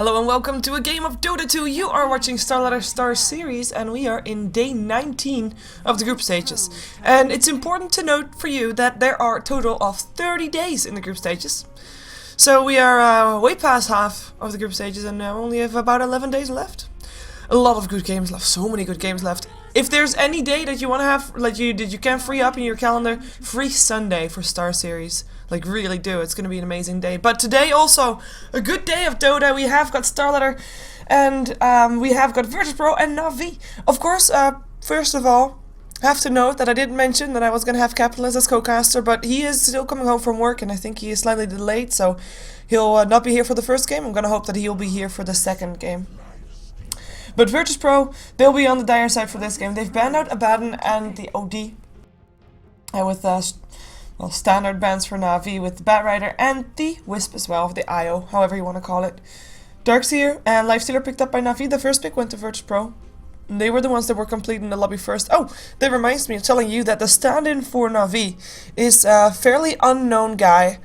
Hello and welcome to a game of Dota 2. You are watching StarSeries and we are in day 19 of the group stages. And it's important to note for you that there are a total of 30 days in the group stages. So we are way past half of the group stages and now only have about 11 days left. A lot of good games left, so many good games left. If there's any day that you want to have, like you can free up in your calendar, free Sunday for StarSeries. Like really do, it's going to be an amazing day. But today also, a good day of Dota. We have got StarLadder and we have got VirtusPro and Navi. Of course, first of all, I have to note that I didn't mention that I was going to have Capitalist as co-caster, but he is still coming home from work and I think he is slightly delayed, so he'll not be here for the first game. I'm going to hope that he'll be here for the second game. But VirtusPro, they'll be on the dire side for this game. They've banned out Abaddon and the OD. And with well, standard bans for Navi with the Batrider and the Wisp as well, the IO, however you want to call it. Darkseer and Lifestealer picked up by Navi. The first pick went to VirtusPro. They were the ones that were completing the lobby first. Oh, that reminds me of telling you that the stand-in for Navi is a fairly unknown guy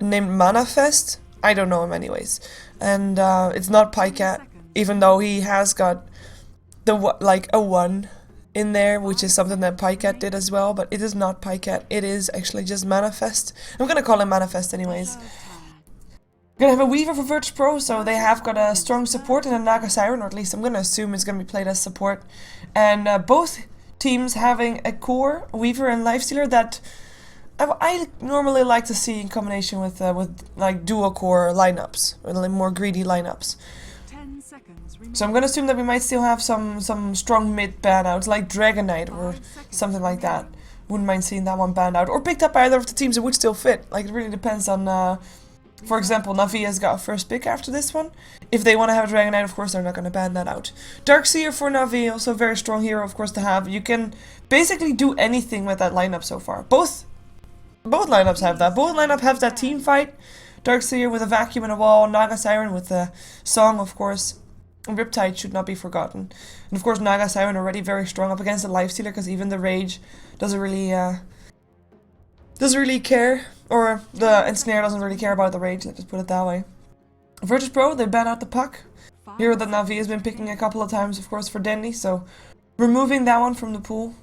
named Manifest. I don't know him anyways. And it's not Pycat. Even though he has got the like a 1 in there, which is something that Pycat did as well, but it is not Pycat, it is actually just Manifest. I'm gonna call him Manifest anyways. We're gonna have a Weaver for VirtusPro, so they have got a strong support and a Naga Siren, or at least I'm gonna assume it's gonna be played as support. And both teams having a core, Weaver and Lifestealer that I normally like to see in combination with like dual core lineups, or more greedy lineups. So I'm gonna assume that we might still have some strong mid ban outs like Dragon Knight or something like that. Wouldn't mind seeing that one banned out or picked up by either of the teams. It would still fit. Like it really depends on. For example, Navi has got a first pick after this one. If they want to have a Dragon Knight, of course they're not gonna ban that out. Darkseer for Navi, also a very strong hero, of course, to have. You can basically do anything with that lineup so far. Both lineups have that. Both lineup have that team fight. Darkseer with a vacuum and a wall. Naga Siren with a song, of course. Riptide should not be forgotten. And of course Naga Siren already very strong up against the Lifestealer because even the Rage doesn't really care, or the Ensnare doesn't really care about the Rage, let's just put it that way. VirtusPro, they ban out the Puck. Hero that Navi has been picking a couple of times, of course, for Dendy, so removing that one from the pool.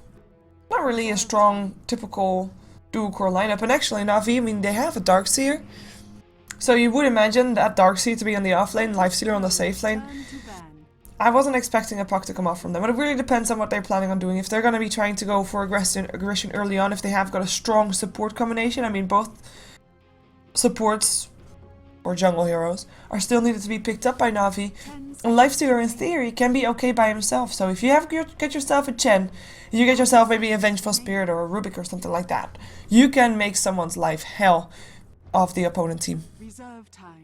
Not really a strong, typical dual core lineup, and actually Navi, I mean, they have a Darkseer. So you would imagine that Darkseer to be on the off lane, Lifestealer on the safe lane. I wasn't expecting a puck to come off from them, but it really depends on what they're planning on doing. If they're going to be trying to go for aggression early on, if they have got a strong support combination, I mean both supports, or jungle heroes, are still needed to be picked up by Navi. And Lifestealer in theory can be okay by himself, so if you have get yourself a Chen, you get yourself maybe a Vengeful Spirit or a Rubik or something like that, you can make someone's life hell of the opponent team. Reserve time.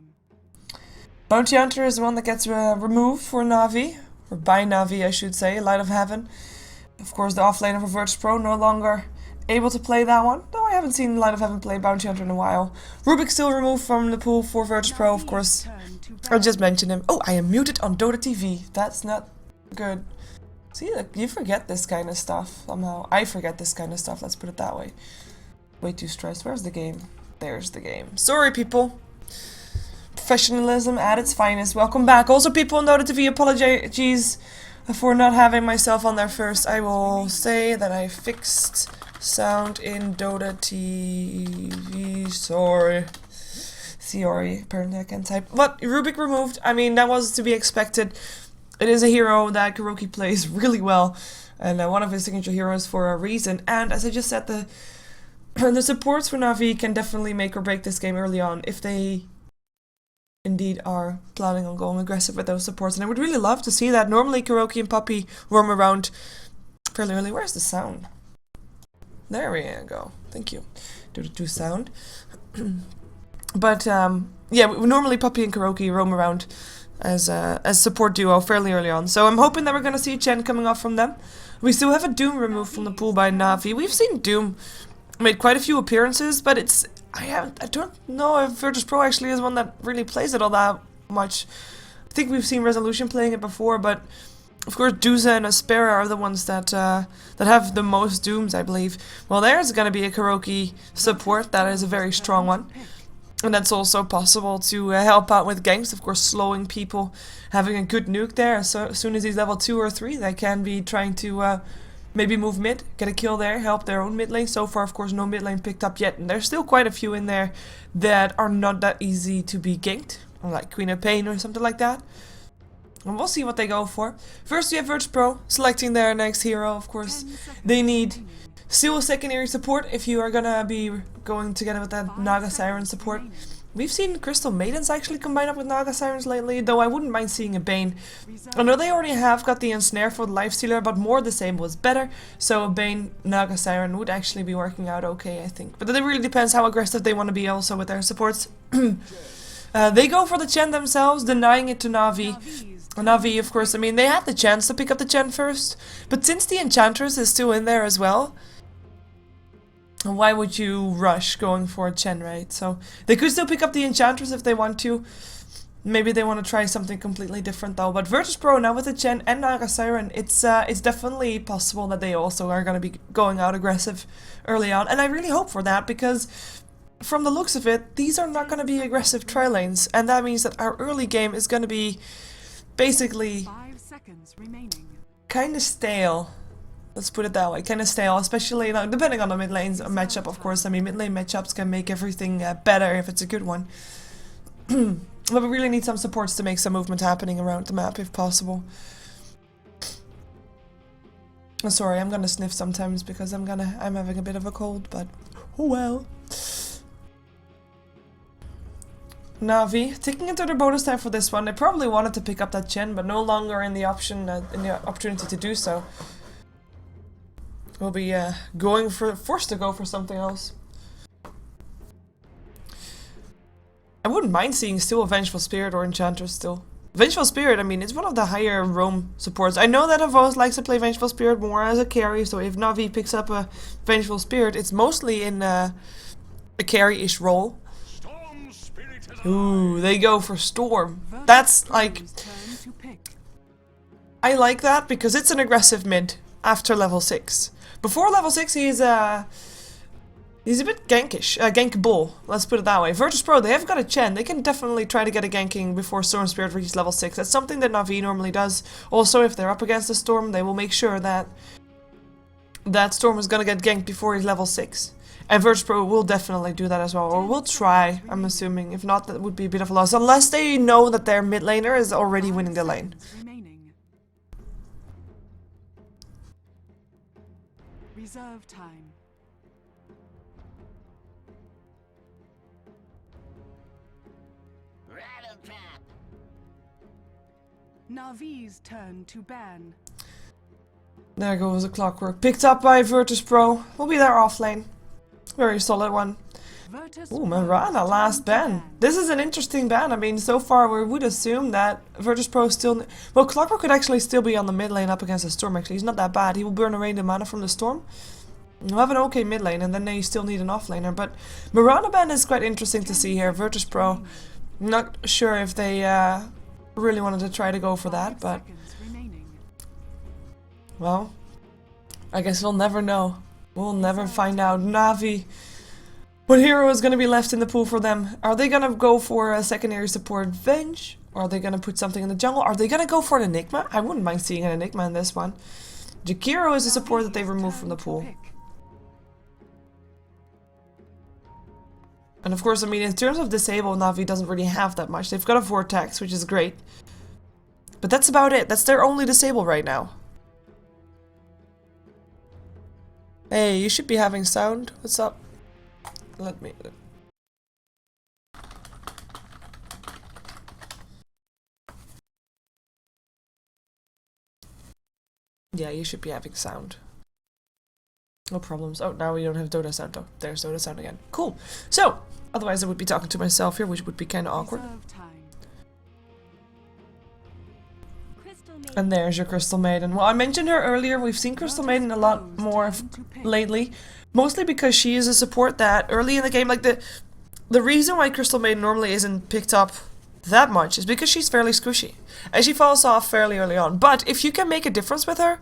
Bounty Hunter is the one that gets removed for Navi, or by Navi I should say, Light of Heaven. Of course the offlaner for VirtusPro no longer able to play that one, though I haven't seen Light of Heaven play Bounty Hunter in a while. Rubik still removed from the pool for VirtusPro, of course. I just mentioned him. Oh, I am muted on Dota TV, that's not good. See, like, you forget this kind of stuff somehow. I forget this kind of stuff, let's put it that way. Way too stressed. Where's the game? There's the game. Sorry people. Professionalism at its finest. Welcome back. Also people on Dota TV, apologies for not having myself on there first. I will say that I fixed sound in Dota TV. Sorry, apparently I can't type. But Rubik removed. I mean, that was to be expected. It is a hero that Kuroki plays really well. And one of his signature heroes for a reason. And as I just said, the supports for Navi can definitely make or break this game early on if they indeed are planning on going aggressive with those supports, and I would really love to see that. Normally Kuroki and Puppy roam around fairly early. Where's the sound? There we go. Thank you. Do the 2 sound. But yeah, normally Puppy and Kuroki roam around as support duo fairly early on. So I'm hoping that we're gonna see Chen coming off from them. We still have a Doom removed from the pool by Navi. We've seen Doom made quite a few appearances, but I don't know if VirtusPro actually is one that really plays it all that much. I think we've seen Resolution playing it before, but of course Duza and Aspera are the ones that have the most Dooms, I believe. Well, there's going to be a Kuroki support, that is a very strong one. And that's also possible to help out with ganks, of course, slowing people, having a good nuke there. So as soon as he's level 2 or 3, they can be trying to maybe move mid, get a kill there, help their own mid lane. So far, of course, no mid lane picked up yet. And there's still quite a few in there that are not that easy to be ganked, like Queen of Pain or something like that. And we'll see what they go for. First, we have VirtusPro selecting their next hero, of course. They need still a secondary support if you are gonna be going together with that Naga Siren support. We've seen Crystal Maidens actually combine up with Naga Sirens lately, though I wouldn't mind seeing a Bane. I know they already have got the Ensnare for the Lifestealer, but more the same was better, so a Bane Naga Siren would actually be working out okay, I think. But it really depends how aggressive they want to be also with their supports. They go for the Chen themselves, denying it to Na'Vi. Na'Vi, of course, I mean, they had the chance to pick up the Chen first, but since the Enchantress is still in there as well, why would you rush going for a Chen, right? So they could still pick up the Enchantress if they want to. Maybe they want to try something completely different though. But VirtusPro now with the Chen and Naga Siren, it's definitely possible that they also are going to be going out aggressive early on. And I really hope for that, because from the looks of it, these are not going to be aggressive tri lanes. And that means that our early game is going to be basically kind of stale. Let's put it that way, kind of stale, especially now, depending on the mid lanes matchup, of course. I mean, mid lane matchups can make everything better if it's a good one. But we really need some supports to make some movement happening around the map, if possible. Oh, sorry, I'm gonna sniff sometimes because I'm having a bit of a cold, but oh well. Na'Vi taking into their bonus time for this one. They probably wanted to pick up that Chen, but no longer in the opportunity to do so. We'll be forced to go for something else. I wouldn't mind seeing still a Vengeful Spirit or Enchantress still. Vengeful Spirit, I mean, it's one of the higher roam supports. I know that Avos likes to play Vengeful Spirit more as a carry, so if Na'Vi picks up a Vengeful Spirit, it's mostly in a carry-ish role. Ooh, they go for Storm. That's like... I like that because it's an aggressive mid after level 6. Before level 6, he's a bit gankish, gankable, let's put it that way. VirtusPro, they have got a Chen, they can definitely try to get a ganking before Storm Spirit reaches level 6. That's something that Na'Vi normally does. Also, if they're up against the Storm, they will make sure that that Storm is gonna get ganked before he's level 6. And VirtusPro will definitely do that as well, or will try, I'm assuming. If not, that would be a bit of a loss, unless they know that their mid laner is already winning the lane. Reserve time. Na'Vi's turn to ban. There goes the clockwork. Picked up by VirtusPro. We'll be there off lane. Very solid one. Ooh, Mirana, last ban. This is an interesting ban. I mean, so far we would assume that VirtusPro still... Well, Clockwork could actually still be on the mid lane up against the Storm, actually. He's not that bad. He will burn away the mana from the Storm. You'll have an okay mid lane, and then you still need an off laner. But Mirana ban is quite interesting to see here. VirtusPro, not sure if they really wanted to try to go for that, but... Well, I guess we'll never know. We'll never find out. Na'Vi... What hero is going to be left in the pool for them? Are they going to go for a secondary support Venge? Or are they going to put something in the jungle? Are they going to go for an Enigma? I wouldn't mind seeing an Enigma in this one. Jakiro is a support that they removed from the pool. And of course, I mean, in terms of disable, Na'Vi doesn't really have that much. They've got a Vortex, which is great. But that's about it. That's their only disable right now. Hey, you should be having sound. What's up? Let me... Yeah, you should be having sound. No problems. Oh, now we don't have Dota sound though. There's Dota sound again. Cool. So, otherwise I would be talking to myself here, which would be kind of awkward. And there's your Crystal Maiden. Well, I mentioned her earlier. We've seen Crystal Maiden a lot more lately. Mostly because she is a support that early in the game, like the reason why Crystal Maiden normally isn't picked up that much is because she's fairly squishy. And she falls off fairly early on. But if you can make a difference with her,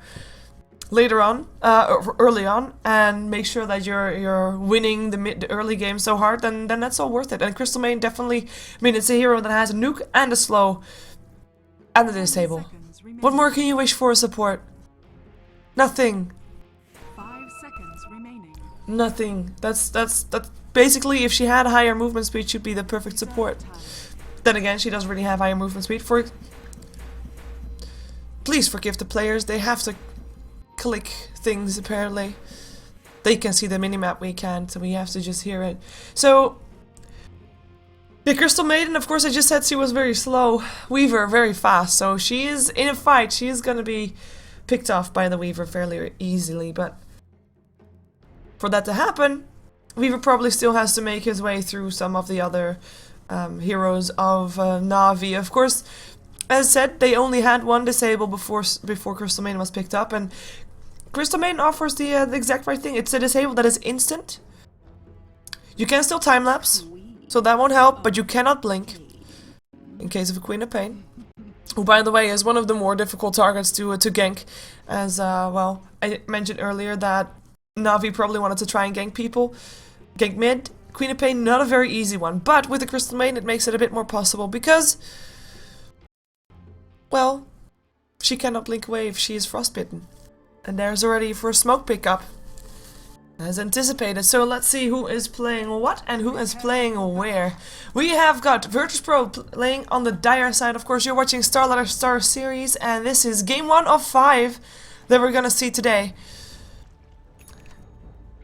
later on, early on, and make sure that you're winning the early game so hard, then that's all worth it. And Crystal Maiden definitely, I mean, it's a hero that has a nuke and a slow and a disable. What more can you wish for a support? Nothing. 5 seconds remaining. Nothing. That's basically, if she had higher movement speed, she'd be the perfect support. Then again, she doesn't really have higher movement speed. Please forgive the players. They have to click things, apparently. They can see the minimap, we can't, so we have to just hear it. So, yeah, Crystal Maiden, of course, I just said she was very slow. Weaver, very fast. So she is, in a fight, she is gonna be picked off by the Weaver fairly easily. But for that to happen, Weaver probably still has to make his way through some of the other heroes of Na'Vi. Of course, as said, they only had one disable before Crystal Maiden was picked up, and Crystal Maiden offers the exact right thing. It's a disable that is instant. You can still time-lapse, so that won't help, but you cannot blink, in case of a Queen of Pain. Who, by the way, is one of the more difficult targets to gank, as, well, I mentioned earlier that Na'Vi probably wanted to try and gank people. Gank mid, Queen of Pain, not a very easy one, but with the Crystal Maiden it makes it a bit more possible, because, well, she cannot blink away if she is frostbitten. And there's already for a smoke pickup, as anticipated. So let's see who is playing what and who is playing where. We have got VirtusPro playing on the Dire side. Of course, you're watching StarSeries, and this is game 1 of 5 that we're gonna see today.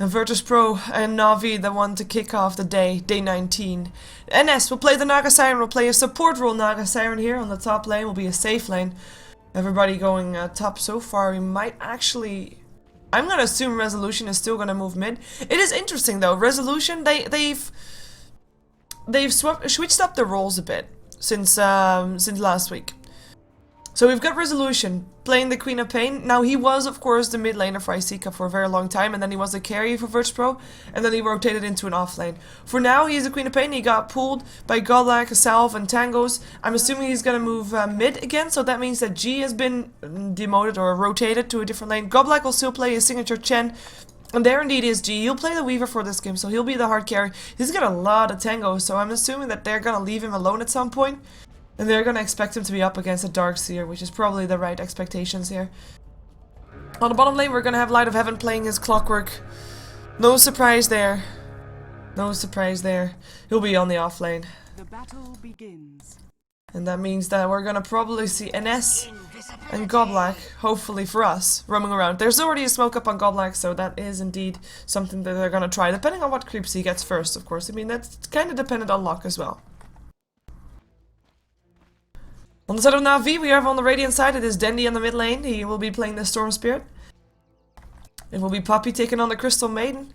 And VirtusPro and Na'Vi, the one to kick off the day 19. NS will play the Naga Siren, will play a support role Naga Siren here on the top lane, will be a safe lane. Everybody going top so far. We might actually, I'm gonna assume Resolution is still gonna move mid. It is interesting though, Resolution, they've switched up the roles a bit since last week. So we've got Resolution playing the Queen of Pain. Now he was of course the mid laner for ICK for a very long time, and then he was the carry for VirtusPro, and then he rotated into an off lane. For now he's the Queen of Pain. He got pulled by Godlike, Salve and Tangos. I'm assuming he's gonna move mid again, so that means that G has been demoted or rotated to a different lane. Godlike will still play his signature Chen, and there indeed is G. He'll play the Weaver for this game, so he'll be the hard carry. He's got a lot of Tangos, so I'm assuming that they're gonna leave him alone at some point. And they're gonna expect him to be up against a Darkseer, which is probably the right expectations here. On the bottom lane, we're gonna have Light of Heaven playing his Clockwork. No surprise there. No surprise there. He'll be on the off lane. The battle begins. And that means that we're gonna probably see NS and Godlike, hopefully for us, roaming around. There's already a smoke up on Godlike, so that is indeed something that they're gonna try, depending on what creeps he gets first, of course. I mean, that's kind of dependent on luck as well. On the side of Na'Vi, we have on the Radiant side, it is Dendi on the mid lane. He will be playing the Storm Spirit. It will be Poppy taking on the Crystal Maiden.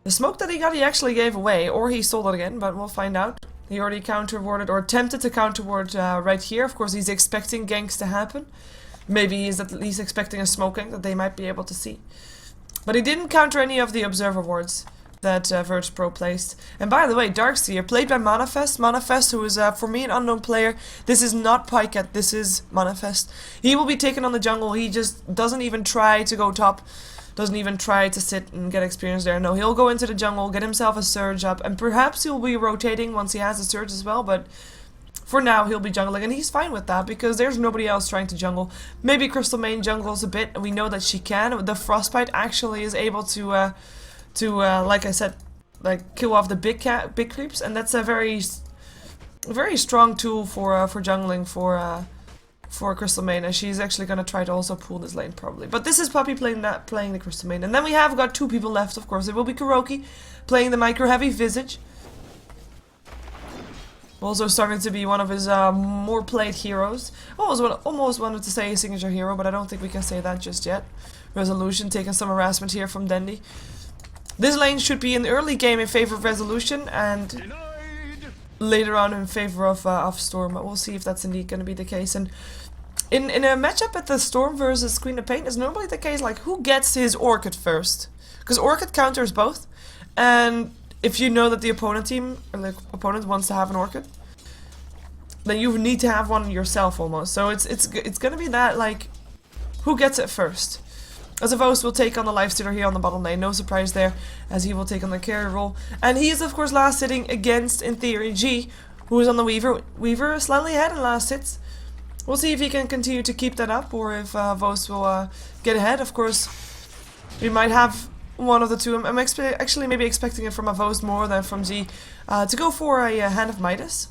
The smoke that he got, he actually gave away, or he stole it again, but we'll find out. He already counter-warded, or attempted to counter-ward right here. Of course, he's expecting ganks to happen. Maybe he's at least expecting a smoke gank that they might be able to see. But he didn't counter any of the Observer wards that VirtusPro placed. And by the way, Darkseer, played by Manifest. Manifest, who is, for me, an unknown player. This is not Pycat, this is Manifest. He will be taken on the jungle. He just doesn't even try to go top. Doesn't even try to sit and get experience there. No, he'll go into the jungle, get himself a surge up, and perhaps he'll be rotating once he has a surge as well, but for now he'll be jungling, and he's fine with that because there's nobody else trying to jungle. Maybe Crystal Maiden jungles a bit, and we know that she can. The Frostbite actually is able to like I said, like kill off the big creeps, and that's a very strong tool for jungling for Crystal Maiden, and she's actually gonna try to also pull this lane probably. But this is Poppy playing the Crystal Maiden, and then we have got 2 people left. Of course, it will be Kuroki playing the Micro Heavy Visage, also starting to be one of his more played heroes. Almost wanted to say a signature hero, but I don't think we can say that just yet. Resolution taking some harassment here from Dendi. This lane should be in the early game in favor of Resolution, and later on in favor of Storm. But we'll see if that's indeed going to be the case. And in a matchup at the Storm versus Queen of Pain, is normally the case, like, who gets his Orchid first? Because Orchid counters both, and if you know that the opponent team, or the opponent wants to have an Orchid, then you need to have one yourself almost. So it's gonna be that, like, who gets it first? As Avos will take on the lifestealer here on the bottom lane, no surprise there, as he will take on the carry role. And he is of course last hitting against, in theory, G, who is on the Weaver. Weaver slightly ahead in last hits. We'll see if he can continue to keep that up, or if Avos will get ahead. Of course, we might have one of the two. I'm actually maybe expecting it from Avos more than from G, to go for a Hand of Midas.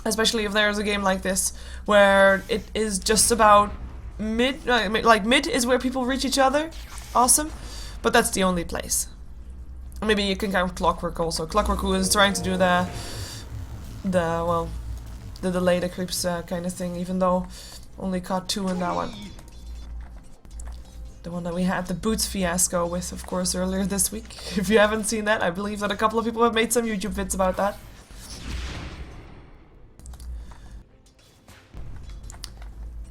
Especially if there's a game like this, where it is just about mid, like mid is where people reach each other. Awesome. But that's the only place. Maybe you can count Clockwork also. Clockwork, who is trying to do the delay the creeps kind of thing, even though only caught 2 in that one. The one that we had the boots fiasco with, of course, earlier this week. If you haven't seen that, I believe that a couple of people have made some YouTube vids about that.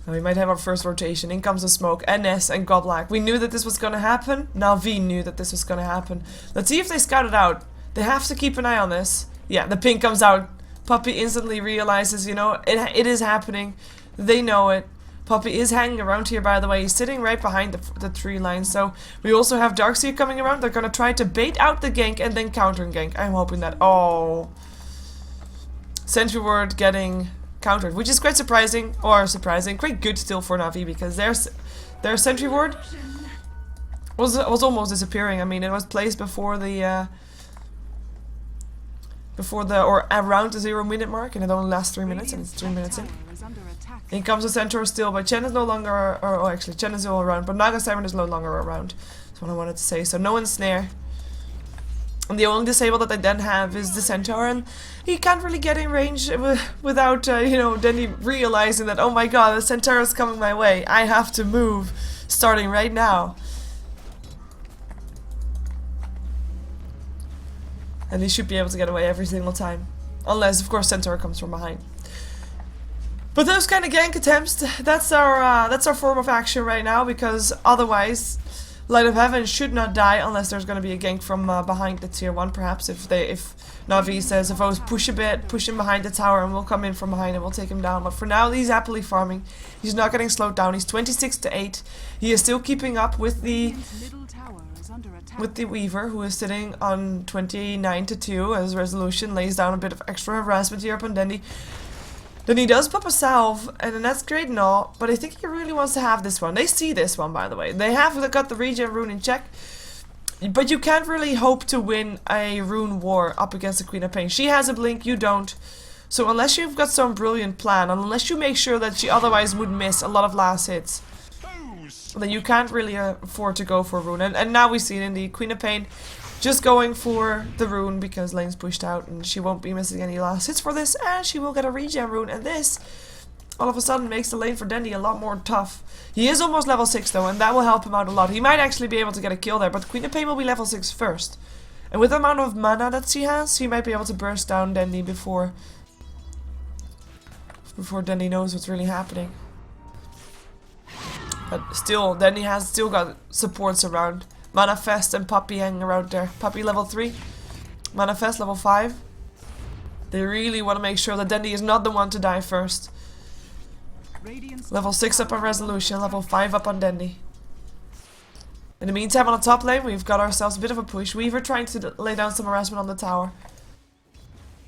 And we might have our first rotation. In comes the smoke, NS and Godblack. We knew that this was gonna happen. Now V knew that this was gonna happen. Let's see if they scout it out. They have to keep an eye on this. Yeah, the pink comes out. Puppy instantly realizes, you know, it is happening. They know it. Puppy is hanging around here, by the way. He's sitting right behind the tree line. So we also have Darkseer coming around. They're gonna try to bait out the gank and then counter gank. I'm hoping that. Oh, Sentry Ward getting countered, which is quite surprising, quite good still for Na'Vi, because their Sentry Ward was almost disappearing. I mean, it was placed before the or around the 0-minute mark, and it only lasts 3 minutes, and it's 3 minutes in. In comes the Centaur still, but Chen is no longer, or actually Chen is still around, but Naga Siren is no longer around. That's what I wanted to say. So no ensnare. And the only disable that I then have is the Centaur, and he can't really get in range without, you know, then he realizing that, oh my god, the Centaur is coming my way. I have to move, starting right now. And he should be able to get away every single time. Unless, of course, Centaur comes from behind. But those kind of gank attempts, that's our form of action right now, because otherwise Light of Heaven should not die unless there's going to be a gank from behind the tier 1, perhaps. If Na'Vi says, if I was push a bit, push him behind the tower, and we'll come in from behind and we'll take him down. But for now, he's happily farming. He's not getting slowed down. He's 26-8. He is still keeping up with the Weaver, who is sitting on 29-2 as Resolution lays down a bit of extra harassment here upon Dendy. Then he does pop a salve, and then that's great and all, but I think he really wants to have this one. They see this one, by the way. They have got the regen rune in check, but you can't really hope to win a rune war up against the Queen of Pain. She has a blink, you don't. So unless you've got some brilliant plan, unless you make sure that she otherwise would miss a lot of last hits, then you can't really afford to go for a rune. And now we see it in the Queen of Pain just going for the rune because lane's pushed out, and she won't be missing any last hits for this, and she will get a regen rune, and this all of a sudden makes the lane for Dendy a lot more tough. He is almost level 6 though, and that will help him out a lot. He might actually be able to get a kill there, but Queen of Pain will be level 6 first. And with the amount of mana that she has, he might be able to burst down Dendy before Dendy knows what's really happening. But still, Dendy has still got supports around. Manifest and Puppy hanging around there. Puppy level 3. Manifest level 5. They really want to make sure that Dendy is not the one to die first. Level 6 up on Resolution, level 5 up on Dendy. In the meantime, on the top lane, we've got ourselves a bit of a push. Weaver trying to lay down some harassment on the tower.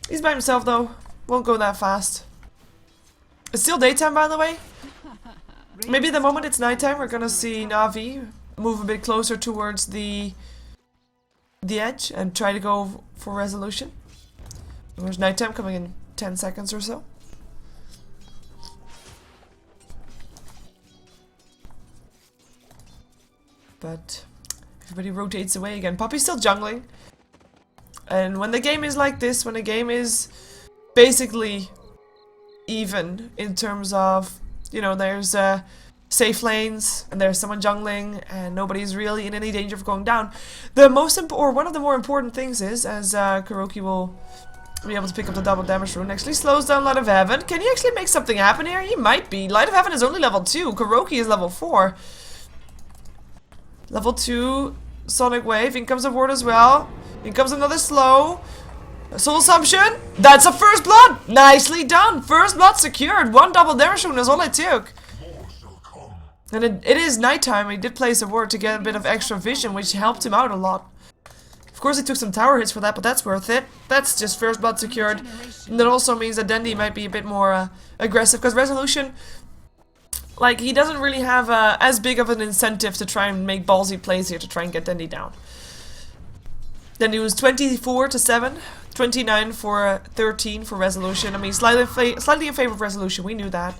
He's by himself though. Won't go that fast. It's still daytime, by the way. Maybe the moment it's nighttime, we're gonna see Na'Vi move a bit closer towards the edge and try to go for Resolution. There's nighttime coming in 10 seconds or so. But everybody rotates away again. Puppy's still jungling. And when the game is like this, when the game is basically even in terms of, you know, there's safe lanes and there's someone jungling and nobody's really in any danger of going down, the most one of the more important things is, as Kuroki will be able to pick up the double damage rune, actually slows down Light of Heaven. Can he actually make something happen here? He might be. Light of Heaven is only level 2. Kuroki is level 4. Level 2 Sonic Wave. In comes a ward as well. In comes another slow. Soul Assumption. That's a first blood. Nicely done. First blood secured. 1 double damage rune is all it took. And it is nighttime. He did place a ward to get a bit of extra vision, which helped him out a lot. Of course, he took some tower hits for that, but that's worth it. That's just first blood secured. And that also means that Dandy might be a bit more aggressive, because Resolution, like, he doesn't really have as big of an incentive to try and make ballsy plays here to try and get Dandy down. Dandy was 24 to 7, 29 for 13 for Resolution. I mean, slightly in favor of Resolution, we knew that.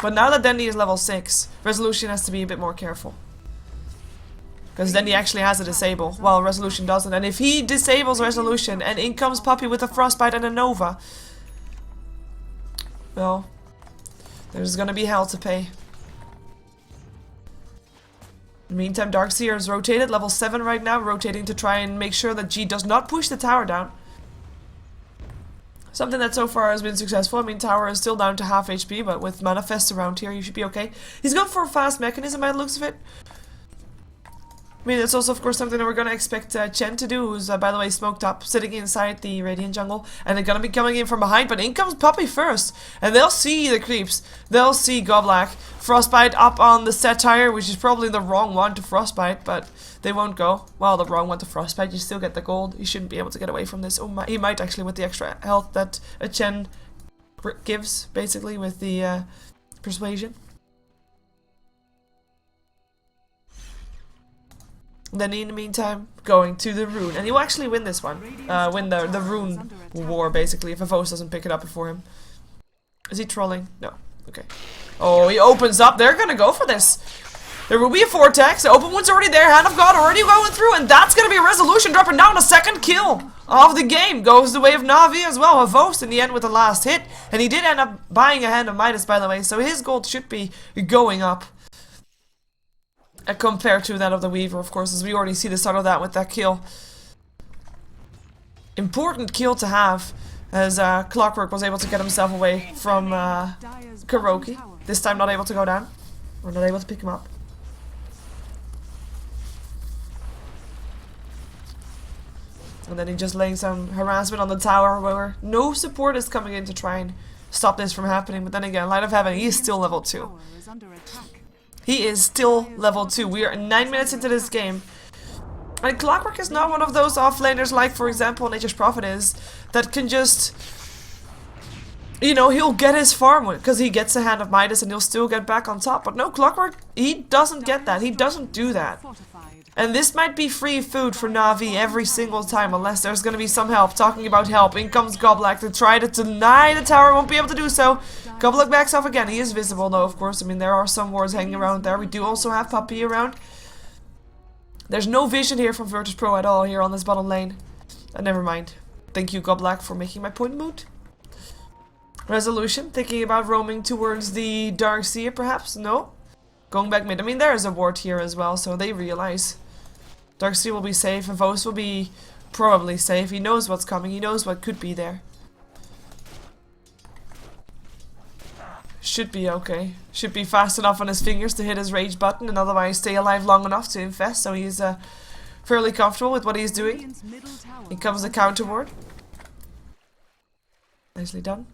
But now that Dandy is level 6, Resolution has to be a bit more careful. Because Dandy actually has a disable, while Resolution doesn't. And if he disables Resolution and in comes Puppy with a Frostbite and a Nova, well, there's gonna be hell to pay. In the meantime, Darkseer is rotated, level 7 right now, rotating to try and make sure that G does not push the tower down. Something that so far has been successful. I mean, tower is still down to half HP, but with Manifest around here, you should be okay. He's going for a fast mechanism by the looks of it. I mean, it's also, of course, something that we're going to expect Chen to do, who's, by the way, smoked up, sitting inside the Radiant jungle, and they're going to be coming in from behind, but in comes Puppy first, and they'll see the creeps, they'll see Goblack, Frostbite up on the Satire, which is probably the wrong one to Frostbite, but they won't go. Well, the wrong one to Frostbite, you still get the gold, you shouldn't be able to get away from this. Oh, he might actually with the extra health that Chen gives, basically, with the Persuasion. Then in the meantime, going to the rune. And he will actually win this one. Win the rune war, basically, if Avos doesn't pick it up before him. Is he trolling? No. Okay. Oh, he opens up. They're gonna go for this. There will be a Vortex. The open one's already there. Hand of God already going through. And that's gonna be a Resolution dropping down. A second kill of the game. Goes the way of Na'Vi as well. Avos in the end with the last hit. And he did end up buying a Hand of Midas, by the way. So his gold should be going up. Compared to that of the Weaver, of course, as we already see the start of that with that kill. Important kill to have, as Clockwork was able to get himself away from Kuroki. This time not able to go down, or not able to pick him up. And then he just laying some harassment on the tower where no support is coming in to try and stop this from happening. But then again, Light of Heaven, he is still level 2. He is still level 2. We are 9 minutes into this game. And Clockwork is not one of those offlaners like, for example, Nature's Prophet is, that can just, you know, he'll get his farm because he gets a Hand of Midas and he'll still get back on top. But no, Clockwork, he doesn't get that. He doesn't do that. And this might be free food for Na'Vi every single time, unless there's going to be some help. Talking about help, in comes Goblack to try to deny the tower, won't be able to do so. Goblack backs off again. He is visible though, of course. I mean, there are some wards hanging around there. We do also have Puppy around. There's no vision here from VirtusPro at all here on this bottom lane. Never mind. Thank you, Goblack, for making my point moot. Resolution, thinking about roaming towards the Darkseer, perhaps? No. Going back mid. I mean, there is a ward here as well, so they realize. Darkseer will be safe, and Vos will be probably safe. He knows what's coming, he knows what could be there. Should be okay. Should be fast enough on his fingers to hit his rage button and otherwise stay alive long enough to infest, so he's fairly comfortable with what he's doing. Here comes the counter ward. Nicely done.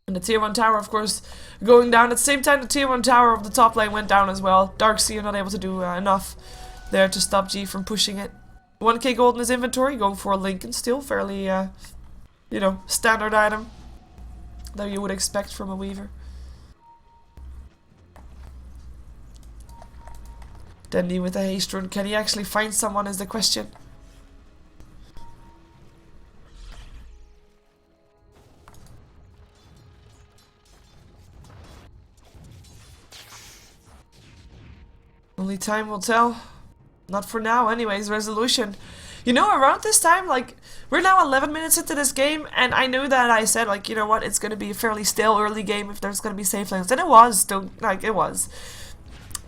And the tier 1 tower, of course, going down. At the same time, the tier 1 tower of the top lane went down as well. Darkseer not able to do enough there to stop G from pushing it. 1k gold in his inventory, going for a Lincoln still. Fairly, you know, standard item that you would expect from a Weaver. Dandy with a haste rune. Can he actually find someone is the question. Only time will tell. Not for now anyways. Resolution. You know, around this time, like, we're now 11 minutes into this game, and I knew that I said, like, you know what, it's gonna be a fairly stale early game if there's gonna be safe lanes. And it was, like, it was.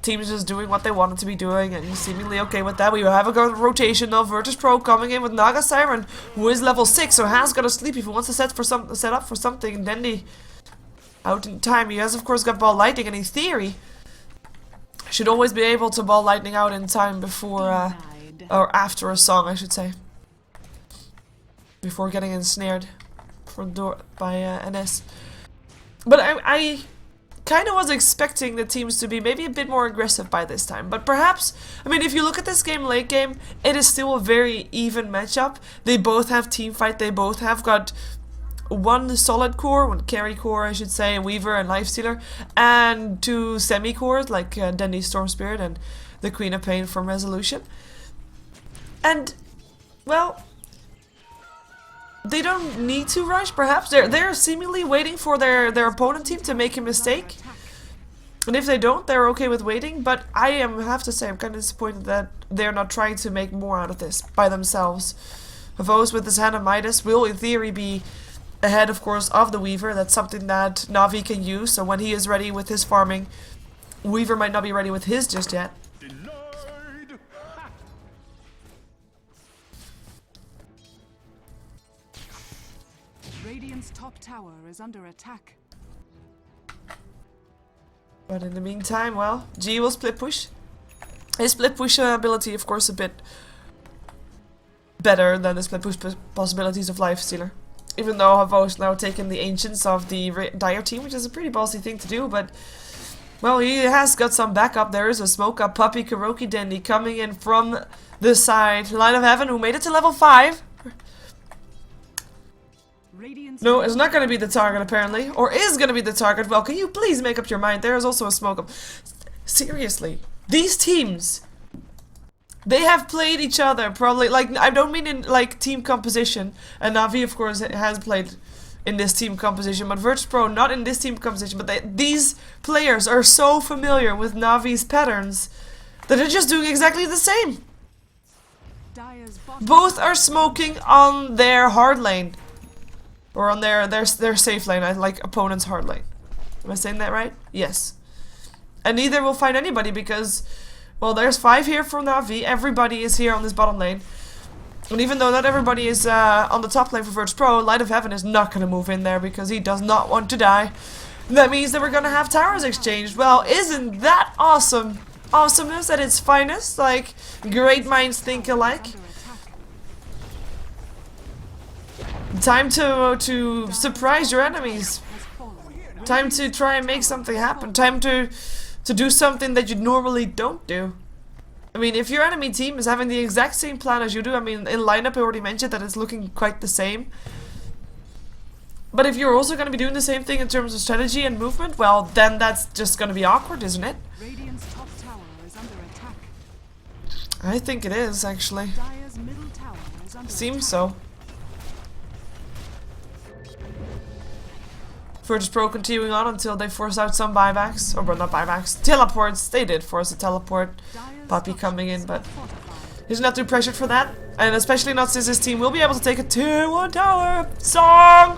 Teams just doing what they wanted to be doing, and seemingly okay with that. We have a good rotation of VirtusPro coming in with Naga Siren, who is level 6, so has got to sleep if he wants to set up for something. Dandy out in time. He has, of course, got Ball Lightning, and in theory should always be able to Ball Lightning out in time before, or after a song, I should say. Before getting ensnared by NS. But I kind of was expecting the teams to be maybe a bit more aggressive by this time. But perhaps, I mean, if you look at this game, late game, it is still a very even matchup. They both have team fight. They both have got one solid core, one carry core, I should say, Weaver and Lifestealer, and two semi-cores like Dendy Storm Spirit and the Queen of Pain from Resolution. And, well, they don't need to rush, perhaps. They're seemingly waiting for their opponent team to make a mistake. And if they don't, they're okay with waiting. But I have to say, I'm kind of disappointed that they're not trying to make more out of this by themselves. Vos with his Hand of Midas will, in theory, be ahead, of course, of the Weaver. That's something that Na'Vi can use. So when he is ready with his farming, Weaver might not be ready with his just yet. Radiant's top tower is under attack. But in the meantime, well, G will split push. His split push ability, of course, a bit better than the split push possibilities of Lifestealer. Even though Havo's now taken the Ancients of the Dire team, which is a pretty ballsy thing to do, but well, he has got some backup. There is a Smoke Up Puppy Kuroki Dendy coming in from the side. Line of Heaven, who made it to level 5. No, it's not going to be the target, apparently. Or is going to be the target. Well, can you please make up your mind? There is also a Smoke Up. Seriously. These teams, they have played each other, probably. Like, I don't mean in, like, team composition. And Na'Vi, of course, has played in this team composition. But VirtusPro, not in this team composition. But these players are so familiar with Na'Vi's patterns that they're just doing exactly the same. Both are smoking on their hard lane. Or on their safe lane, like opponent's hard lane. Am I saying that right? Yes. And neither will find anybody because, well, there's 5 here for Na'Vi. Everybody is here on this bottom lane. And even though not everybody is on the top lane for VirtusPro, Light of Heaven is not going to move in there because he does not want to die. And that means that we're going to have towers exchanged. Well, isn't that awesome? Awesomeness at its finest. Like, great minds think alike. Time to surprise your enemies. Time to try and make something happen. Time to do something that you normally don't do. I mean, if your enemy team is having the exact same plan as you do, I mean, in lineup I already mentioned that it's looking quite the same. But if you're also going to be doing the same thing in terms of strategy and movement, well, then that's just going to be awkward, isn't it? Radiant's top tower is under attack. I think it is, actually. Dire's middle tower is under Seems attack. so. VirtusPro continuing on until they force out some buybacks. Or, well, not buybacks. Teleports. They did force a teleport. Puppy coming in, but he's not too pressured for that. And especially not since his team will be able to take a 2-1 tower. Song!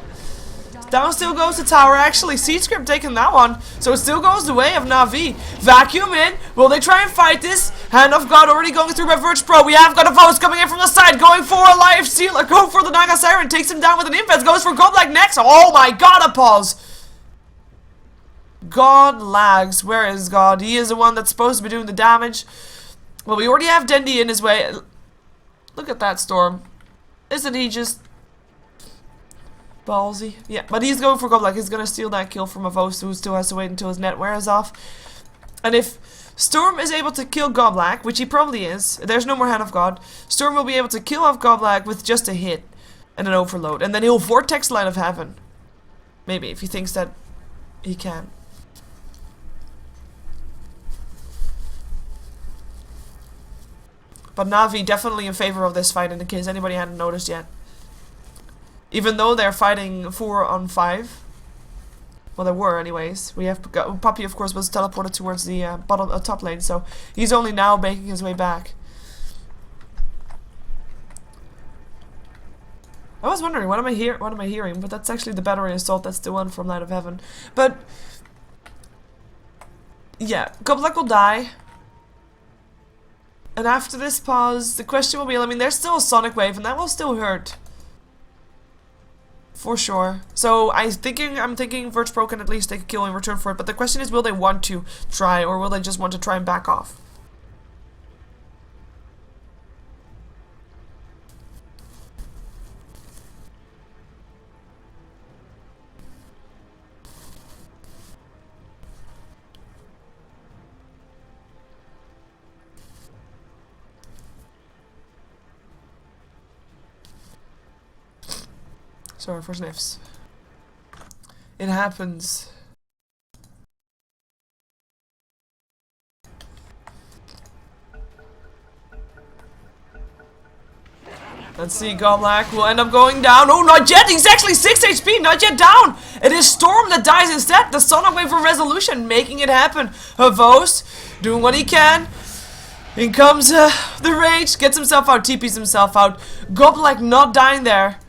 Down still goes the tower. Actually, Seed Script taking that one. So it still goes the way of Na'Vi. Vacuum in. Will they try and fight this? Hand of God already going through by VirtusPro. We have got a Vos coming in from the side. Going for a Life Stealer. Go for the Naga Siren. Takes him down with an Invest. Goes for Godlag next. Oh my god, a pause. God lags. Where is God? He is the one that's supposed to be doing the damage. Well, we already have Dendy in his way. Look at that Storm. Isn't he just ballsy? Yeah, but he's going for Godlag. He's gonna steal that kill from a Vos who still has to wait until his net wears off. And if Storm is able to kill Godlag, which he probably is, there's no more Hand of God, Storm will be able to kill off Godlag with just a hit and an overload. And then he'll Vortex Light of Heaven. Maybe, if he thinks that he can. But Na'Vi definitely in favor of this fight in case anybody hadn't noticed yet. Even though they're fighting 4 on 5. Well, they were anyways. We have Puppy, of course, was teleported towards the top lane, so he's only now making his way back. I was wondering, what am I hearing? But that's actually the battery assault. That's the one from Light of Heaven. But yeah, Goblek will die. And after this pause, the question will be, I mean, there's still a Sonic Wave, and that will still hurt. For sure. So I'm thinking VirtusPro can at least take a kill in return for it, but the question is, will they want to try, or will they just want to try and back off? Sorry for sniffs. It happens. Let's see, Goblak will end up going down. Oh, not yet! He's actually 6 HP, not yet down! It is Storm that dies instead. The Sonic Wave for Resolution, making it happen. Havos doing what he can. In comes the Rage, gets himself out, TPs himself out. Goblak not dying there.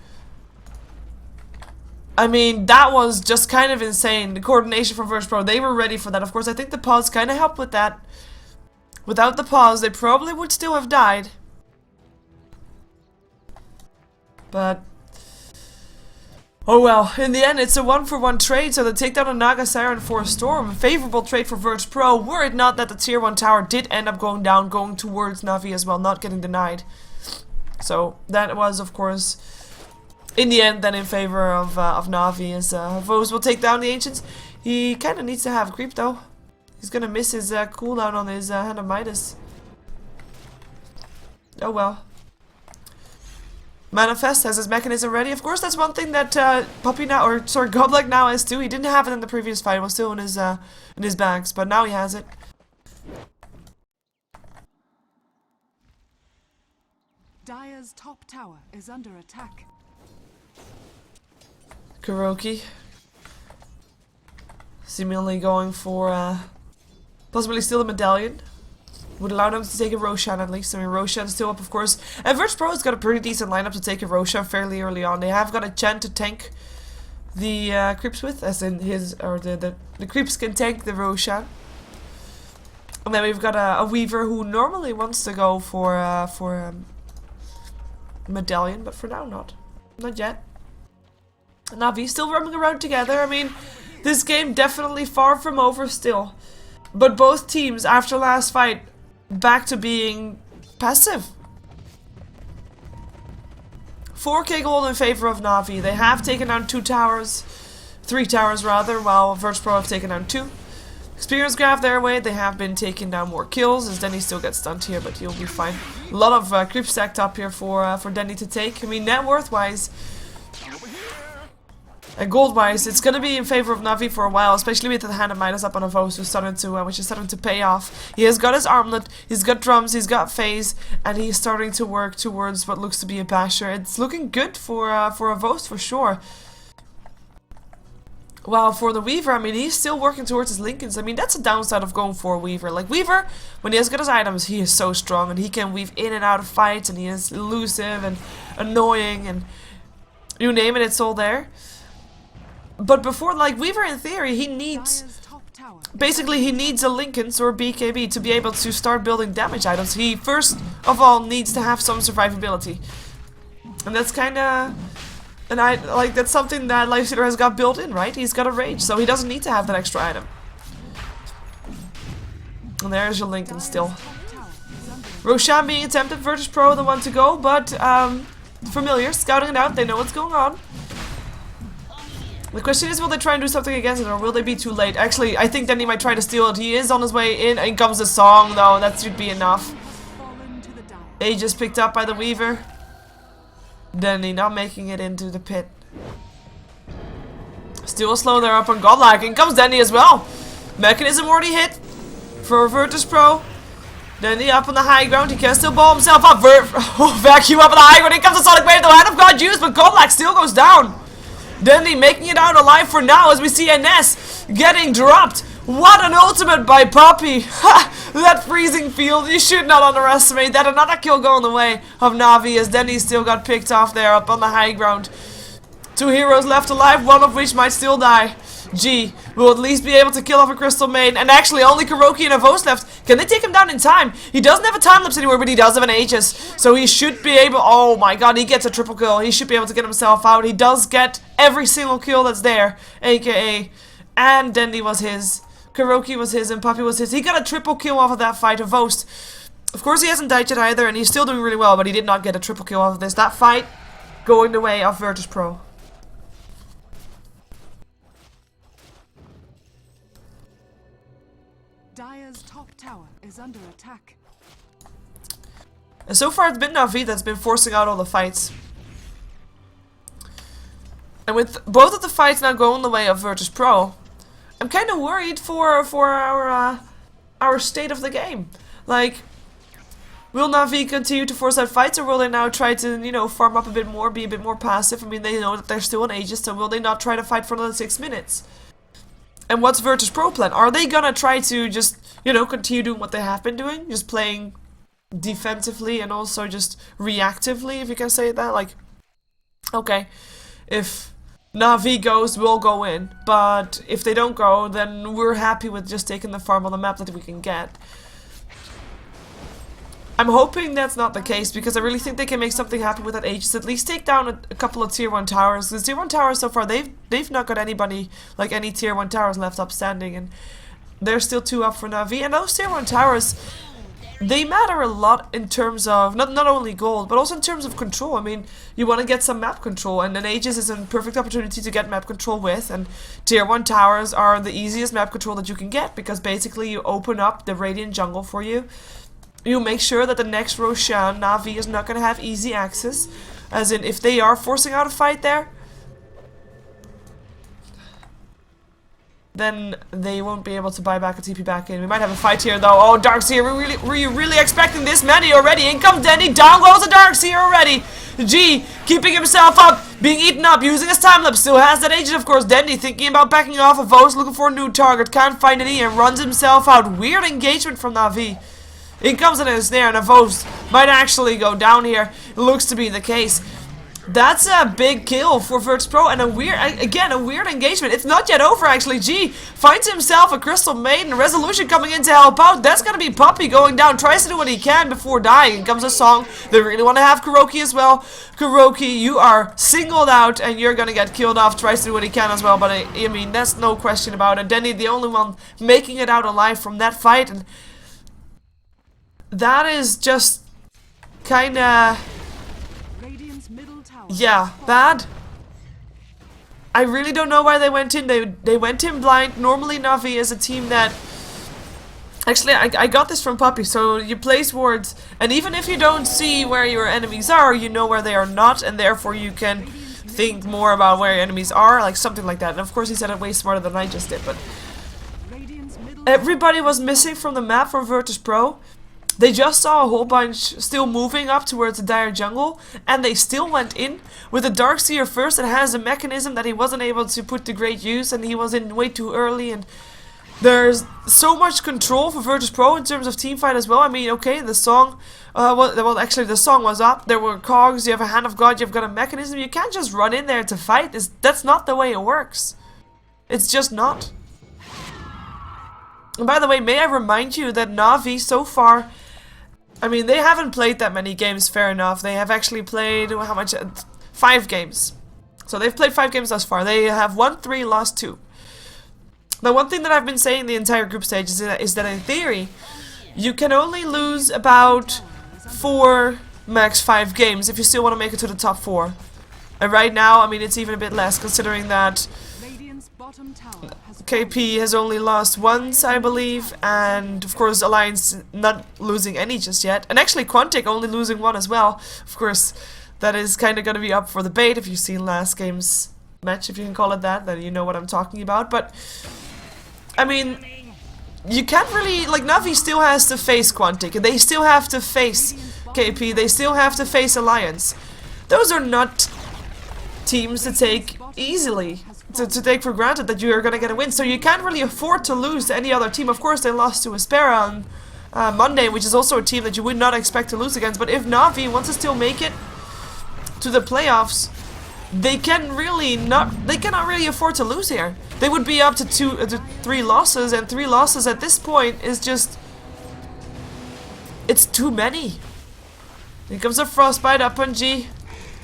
I mean, that was just kind of insane. The coordination from VirtusPro, they were ready for that. Of course, I think the pause kind of helped with that. Without the pause, they probably would still have died. But, oh well, in the end it's a 1-for-1 trade, so they take down a Naga Siren for a Storm. Favorable trade for VirtusPro, were it not that the tier 1 tower did end up going down, going towards Na'Vi as well, not getting denied. So, that was of course, in the end, then in favor of Na'Vi, as Vos will take down the Ancients. He kind of needs to have creep though. He's gonna miss his cooldown on his Hand of Midas. Oh well. Manifest has his mechanism ready. Of course, that's one thing that Goblak now has too. He didn't have it in the previous fight. It was still in his bags, but now he has it. Dire's top tower is under attack. Kuroki seemingly going for possibly steal the medallion. Would allow them to take a Roshan at least. I mean, Roshan's still up, of course. And VirtusPro has got a pretty decent lineup to take a Roshan fairly early on. They have got a Chen to tank the creeps with, as in the creeps can tank the Roshan. And then we've got a Weaver who normally wants to go for medallion, but for now not yet. Na'Vi still roaming around together. I mean, this game definitely far from over still. But both teams, after last fight, back to being passive. 4k gold in favor of Na'Vi. They have taken down 2 towers. 3 towers rather, while VirtusPro have taken down 2. Experience graph their way. They have been taking down more kills, as Denny still gets stunned here, but he'll be fine. A lot of creep stacked up here for Denny to take. I mean, net worth wise and gold wise, it's gonna be in favor of Na'Vi for a while, especially with the Hand of Midas up on a Vos, which is starting to pay off. He has got his armlet, he's got drums, he's got phase, and he's starting to work towards what looks to be a basher. It's looking good for a Vos for sure. While for the Weaver, I mean, he's still working towards his Lincolns. I mean, that's a downside of going for a Weaver. Like, Weaver, when he has got his items, he is so strong, and he can weave in and out of fights, and he is elusive and annoying, and you name it, it's all there. But before, like, Weaver in theory, he needs, basically he needs a Lincolns or BKB to be able to start building damage items. He first of all needs to have some survivability. And that's kinda, that's something that Lifestealer has got built in, right? He's got a Rage, so he doesn't need to have that extra item. And there's your Lincoln still. Roshan being attempted, VirtusPro the one to go, but familiar, scouting it out, they know what's going on. The question is, will they try and do something against it, or will they be too late? Actually, I think Denny might try to steal it. He is on his way in. In comes the song, though. That should be enough. Aegis picked up by the Weaver. Denny not making it into the pit. Still slow there up on Godlike. In comes Denny as well. Mechanism already hit for VirtusPro. Denny up on the high ground. He can still ball himself up. Vacuum up on the high ground. In comes the Sonic Wave. The Hand of God used, but Godlike still goes down. Denny making it out alive for now, as we see NS getting dropped. What an ultimate by Poppy. That freezing field, you should not underestimate that. Another kill going the way of Na'Vi, as Denny still got picked off there up on the high ground. 2 heroes left alive, one of which might still die. G will at least be able to kill off a Crystal Maiden, and actually only Kuroki and a Vos left. Can they take him down in time? He doesn't have a time lapse anymore, but he does have an Aegis, so he should be able. Oh my god, he gets a triple kill. He should be able to get himself out. He does get every single kill that's there, aka, and Dendy was his, Kuroki was his, and Puppy was his. He got a triple kill off of that fight of Vos. Of course, he hasn't died yet either, and he's still doing really well, but he did not get a triple kill off of this. That fight going the way of VirtusPro. Dire's top tower is under attack. And so far it's been Na'Vi that's been forcing out all the fights. And with both of the fights now going the way of VirtusPro, I'm kind of worried for our state of the game. Like, will Na'Vi continue to force out fights, or will they now try to, you know, farm up a bit more, be a bit more passive? I mean, they know that they're still on Aegis, so will they not try to fight for another 6 minutes? And what's VirtusPro plan? Are they gonna try to just, you know, continue doing what they have been doing? Just playing defensively and also just reactively, if you can say that? Like, okay, if Na'Vi goes, we'll go in. But if they don't go, then we're happy with just taking the farm on the map that we can get. I'm hoping that's not the case, because I really think they can make something happen with that Aegis. At least take down a couple of tier 1 towers. Because tier 1 towers so far, they've not got anybody, like any tier 1 towers left upstanding. And they're still 2 up for Na'Vi. And those tier 1 towers, they matter a lot in terms of, not only gold, but also in terms of control. I mean, you want to get some map control, and an Aegis is a perfect opportunity to get map control with, and tier 1 towers are the easiest map control that you can get, because basically you open up the Radiant jungle for you. You make sure that the next Roshan, Na'Vi, is not going to have easy access, as in, if they are forcing out a fight there, then they won't be able to buy back a TP back in. We might have a fight here, though. Oh, Darkseer, were you really expecting this many already? In comes Denny, down goes the Darkseer already. G, keeping himself up, being eaten up, using his time lapse. Still has that agent, of course. Denny thinking about backing off of Vos, looking for a new target. Can't find any and runs himself out. Weird engagement from Na'Vi. In comes in a snare, and a Vos might actually go down here. It looks to be the case. That's a big kill for VirtusPro, and a weird engagement. It's not yet over, actually. G finds himself a Crystal Maiden, Resolution coming in to help out. That's gonna be Puppy going down, tries to do what he can before dying. In comes a song. They really want to have Kuroki as well. Kuroki, you are singled out, and you're gonna get killed off. Tries to do what he can as well, but I mean, that's no question about it. Denny, the only one making it out alive from that fight, and that is just kinda, yeah, bad. I really don't know why they went in. They went in blind. Normally Na'Vi is a team that... Actually, I got this from Puppy. So you place wards, and even if you don't see where your enemies are, you know where they are not, and therefore you can think more about where your enemies are, like something like that. And of course he said it way smarter than I just did, but... Everybody was missing from the map for VirtusPro. They just saw a whole bunch still moving up towards the dire jungle, and they still went in with the Darkseer first. It has a mechanism that he wasn't able to put to great use, and he was in way too early, and there's so much control for VirtusPro in terms of teamfight as well. I mean, okay, the song, well, actually the song was up, there were cogs, you have a Hand of God, you've got a mechanism, you can't just run in there to fight. That's not the way it works. It's just not. And by the way, may I remind you that Na'Vi so far... I mean, they haven't played that many games, fair enough. They have actually played, how much? 5 games. So they've played 5 games thus far. They have won 3, lost 2. Now, one thing that I've been saying the entire group stage is that in theory, you can only lose about 4, max 5 games if you still want to make it to the top 4. And right now, I mean, it's even a bit less, considering that KP has only lost once, I believe, and of course Alliance not losing any just yet, and actually Quantic only losing 1 as well. Of course, that is kind of going to be up for debate. If you've seen last game's match, if you can call it that, then you know what I'm talking about. But I mean, you can't really, like, Na'Vi still has to face Quantic, and they still have to face KP, they still have to face Alliance. Those are not teams to take easily. To take for granted that you're gonna get a win, so you can't really afford to lose to any other team. Of course, they lost to Aspera on Monday, which is also a team that you would not expect to lose against. But if Na'Vi wants to still make it to the playoffs, they cannot really afford to lose here. They would be up to 3 losses, and 3 losses at this point is just, it's too many. Here comes a Frostbite up on G.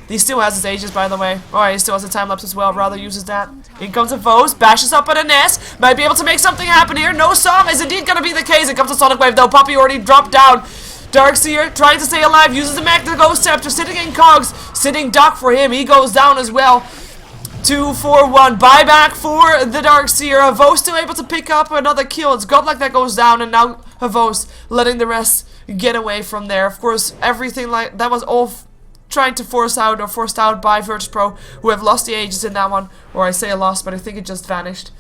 He still has his Aegis, by the way. Oh, he still has a time lapse as well. Rather uses that. In comes a Vos, bashes up at an S. Might be able to make something happen here. No song is indeed going to be the case. It comes a Sonic Wave, though. Puppy already dropped down. Darkseer trying to stay alive. Uses the Magna Ghost Scepter. Sitting in cogs. Sitting duck for him. He goes down as well. 2, 4, 1. Buyback for the Darkseer. Vos still able to pick up another kill. It's Godlike that goes down, and now Vos letting the rest get away from there. Of course, everything like that was all trying to forced out by VirtusPro, who have lost the Aegis in that one. Or I say lost, but I think it just vanished.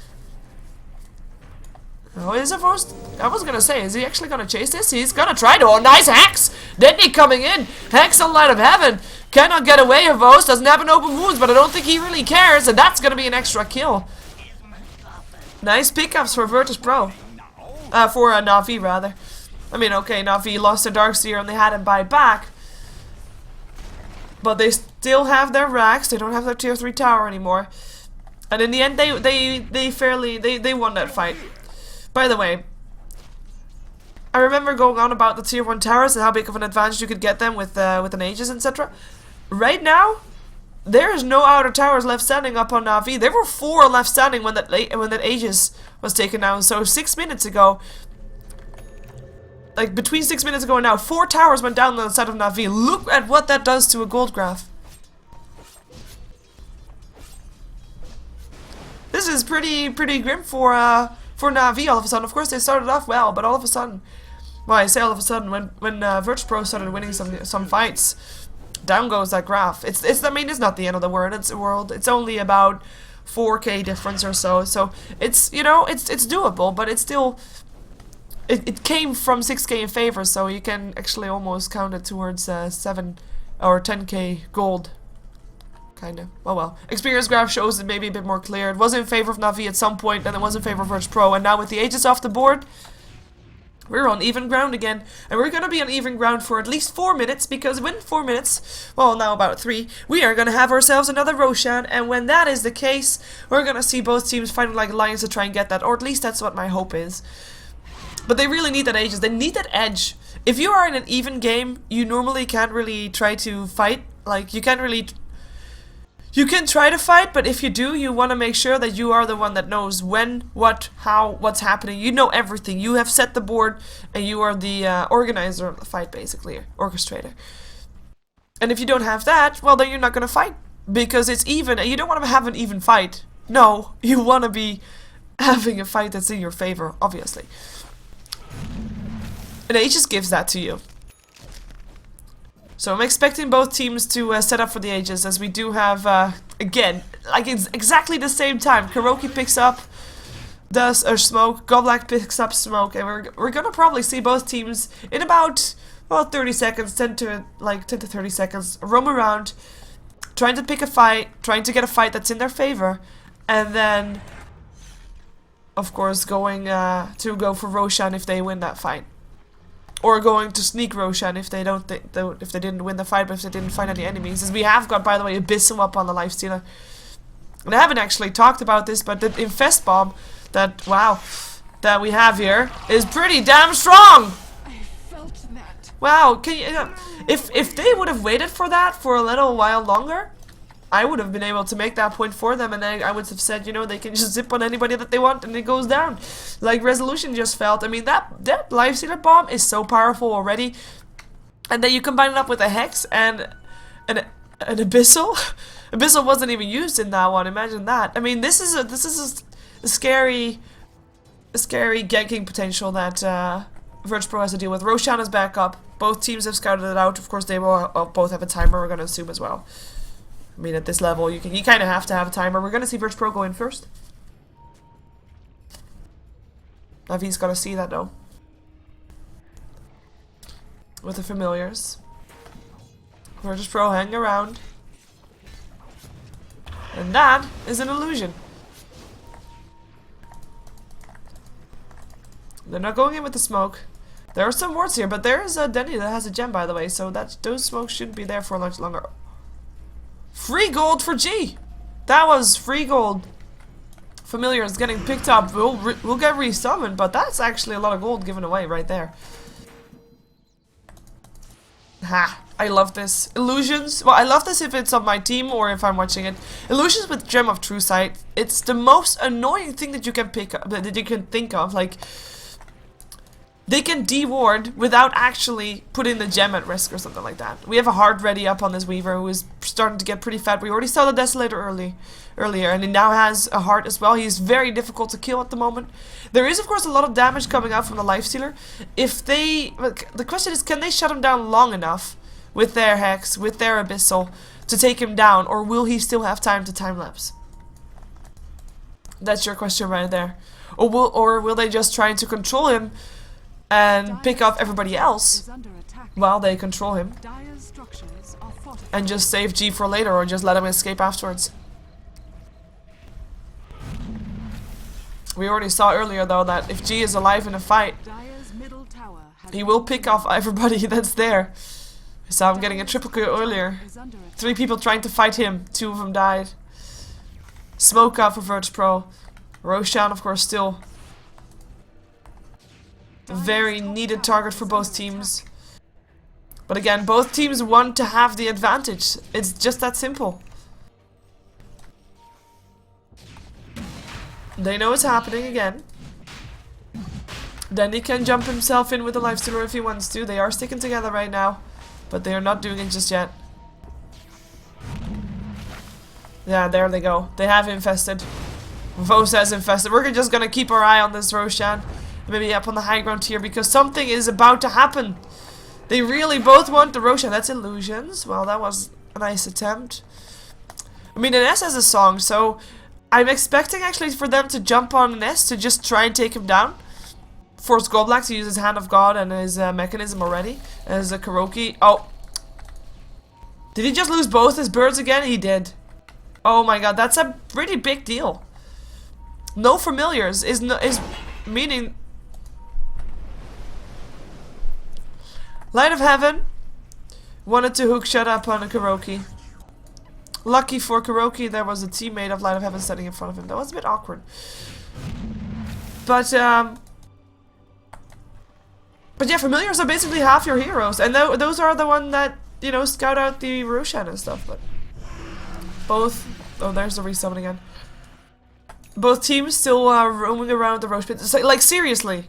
Oh, is it forced? I was gonna say, is he actually gonna chase this? He's gonna try to. Oh, nice Hex! Deadly coming in. Hex on Light of Heaven. Cannot get away of Vost. Doesn't have an open wounds, but I don't think he really cares. And that's gonna be an extra kill. Nice pickups for VirtusPro. For Na'Vi, rather. I mean, okay, Na'Vi lost their Darkseer and they had him buy back. But they still have their racks. They don't have their tier 3 tower anymore. And in the end, they won that fight. By the way, I remember going on about the tier 1 towers and how big of an advantage you could get them with an Aegis, etc. Right now, there is no outer towers left standing up on Na'Vi. There were 4 left standing when that Aegis was taken down. So 6 minutes ago, like between 6 minutes ago and now, 4 towers went down on the side of Na'Vi. Look at what that does to a gold graph. This is pretty grim for Na'Vi all of a sudden. Of course, they started off well, but all of a sudden, well, I say all of a sudden, when VirtusPro started winning some fights, down goes that graph. I mean, it's not the end of the world. It's only about 4K difference or so. So it's, you know, it's doable, but it's still, it came from 6K in favor, so you can actually almost count it towards 7 or 10K gold. Kinda. Well. Experience graph shows it maybe a bit more clear. It was in favor of Na'Vi at some point, and it was in favor of VirtusPro, and now with the Aegis off the board, we're on even ground again. And we're gonna be on even ground for at least 4 minutes, because within 4 minutes, well, now about 3, we are gonna have ourselves another Roshan, and when that is the case, we're gonna see both teams fighting like lions to try and get that, or at least that's what my hope is. But they really need that Aegis. They need that edge. If you are in an even game, you normally can't really try to fight. Like, you can't really... You can try to fight, but if you do, you want to make sure that you are the one that knows when, what, how, what's happening. You know everything. You have set the board, and you are the organizer of the fight, basically, orchestrator. And if you don't have that, well, then you're not going to fight, because it's even, and you don't want to have an even fight. No, you want to be having a fight that's in your favor, obviously. And Aegis gives that to you. So I'm expecting both teams to set up for the Aegis, as we do have, again, like it's exactly the same time. Kuroki picks up smoke, Goblak picks up smoke, and we're gonna probably see both teams in about, well, 30 seconds, 10 to 30 seconds, roam around, trying to pick a fight, trying to get a fight that's in their favor, and then, of course, going to go for Roshan if they win that fight. Or going to sneak Roshan if they didn't win the fight, but if they didn't find any enemies. As we have got, by the way, Abyssal up on the Lifestealer. And I haven't actually talked about this, but the Infest Bomb that we have here is pretty damn strong. I felt that. Wow, can you, if they would have waited for that for a little while longer, I would have been able to make that point for them, and I would have said, you know, they can just zip on anybody that they want and it goes down. Like Resolution just felt. I mean, that Lifestealer Bomb is so powerful already. And then you combine it up with a Hex and an Abyssal. Abyssal wasn't even used in that one, imagine that. I mean, this is a scary ganking potential that VirtusPro has to deal with. Roshan is back up. Both teams have scouted it out. Of course, they will both have a timer, we're going to assume as well. I mean, at this level, you kind of have to have a timer. We're going to see VirtusPro go in first. Navi's got to see that, though. With the familiars. VirtusPro hang around. And that is an illusion. They're not going in with the smoke. There are some wards here, but there is a Denny that has a gem, by the way, so those smokes shouldn't be there for much longer. Free gold for G! That was free gold. Familiar is getting picked up. We'll get resummoned, but that's actually a lot of gold given away right there. Ha! I love this. Illusions. Well, I love this if it's on my team or if I'm watching it. Illusions with Gem of True Sight. It's the most annoying thing that you can pick up, that you can think of. Like, they can de-ward without actually putting the gem at risk or something like that. We have a heart ready up on this Weaver who is starting to get pretty fat. We already saw the Desolator earlier, and he now has a heart as well. He's very difficult to kill at the moment. There is, of course, a lot of damage coming out from the Lifestealer. If they... The question is, can they shut him down long enough with their Hex, with their Abyssal, to take him down, or will he still have time to time-lapse? That's your question right there. Or will they just try to control him and pick off everybody else while they control him and just save G for later, or just let him escape afterwards? We already saw earlier though that if G is alive in a fight, he will pick off everybody that's there. So I'm getting a triple kill earlier. 3 people trying to fight him, 2 of them died. Smoke out for VirtusPro. Roshan, of course, still a very needed target for both teams. But again, both teams want to have the advantage. It's just that simple. They know it's happening again. Then he can jump himself in with a lifestealer if he wants to. They are sticking together right now, but they are not doing it just yet. Yeah, there they go. They have infested. Vos has infested. We're just gonna keep our eye on this Roshan. Maybe up on the high ground here, because something is about to happen. They really both want the Roshan. That's illusions. Well, that was a nice attempt. I mean, an S has a song, so I'm expecting actually for them to jump on an S to just try and take him down. Force Goldblack to use his Hand of God and his mechanism already. As a Kuroki. Oh. Did he just lose both his birds again? He did. Oh my god, that's a pretty big deal. No familiars is meaning Light of Heaven wanted to hook shut up on a Kuroki. Lucky for Kuroki, there was a teammate of Light of Heaven standing in front of him. That was a bit awkward. But yeah, familiars are basically half your heroes, and those are the one that, you know, scout out the Roshan and stuff. But both, oh, there's the resummon again. Both teams still roaming around the Roche pit. So, like, seriously,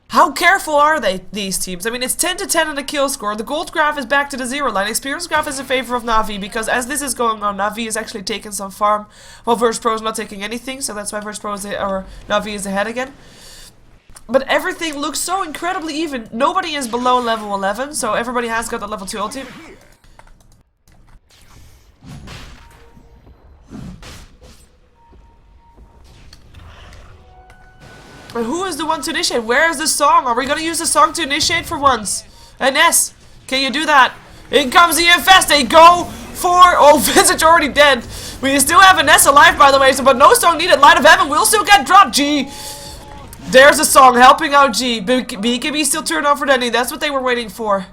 how careful are these teams? I mean, it's 10 to 10 on the kill score. The gold graph is back to the 0 line. Experience graph is in favor of Na'Vi, because as this is going on, Na'Vi is actually taking some farm, while VirtusPro is not taking anything. So that's why VirtusPro is or Na'Vi is ahead again. But everything looks so incredibly even. Nobody is below level 11, so everybody has got the level 2 ulti. But who is the one to initiate? Where is the song? Are we gonna use the song to initiate for once? Ness, can you do that? In comes the infest. They go for... Oh, Visage already dead. We still have a Ness alive, by the way, so but no song needed. Light of Heaven will still get dropped. G. There's a song helping out G. BKB still turned on for Denny. That's what they were waiting for.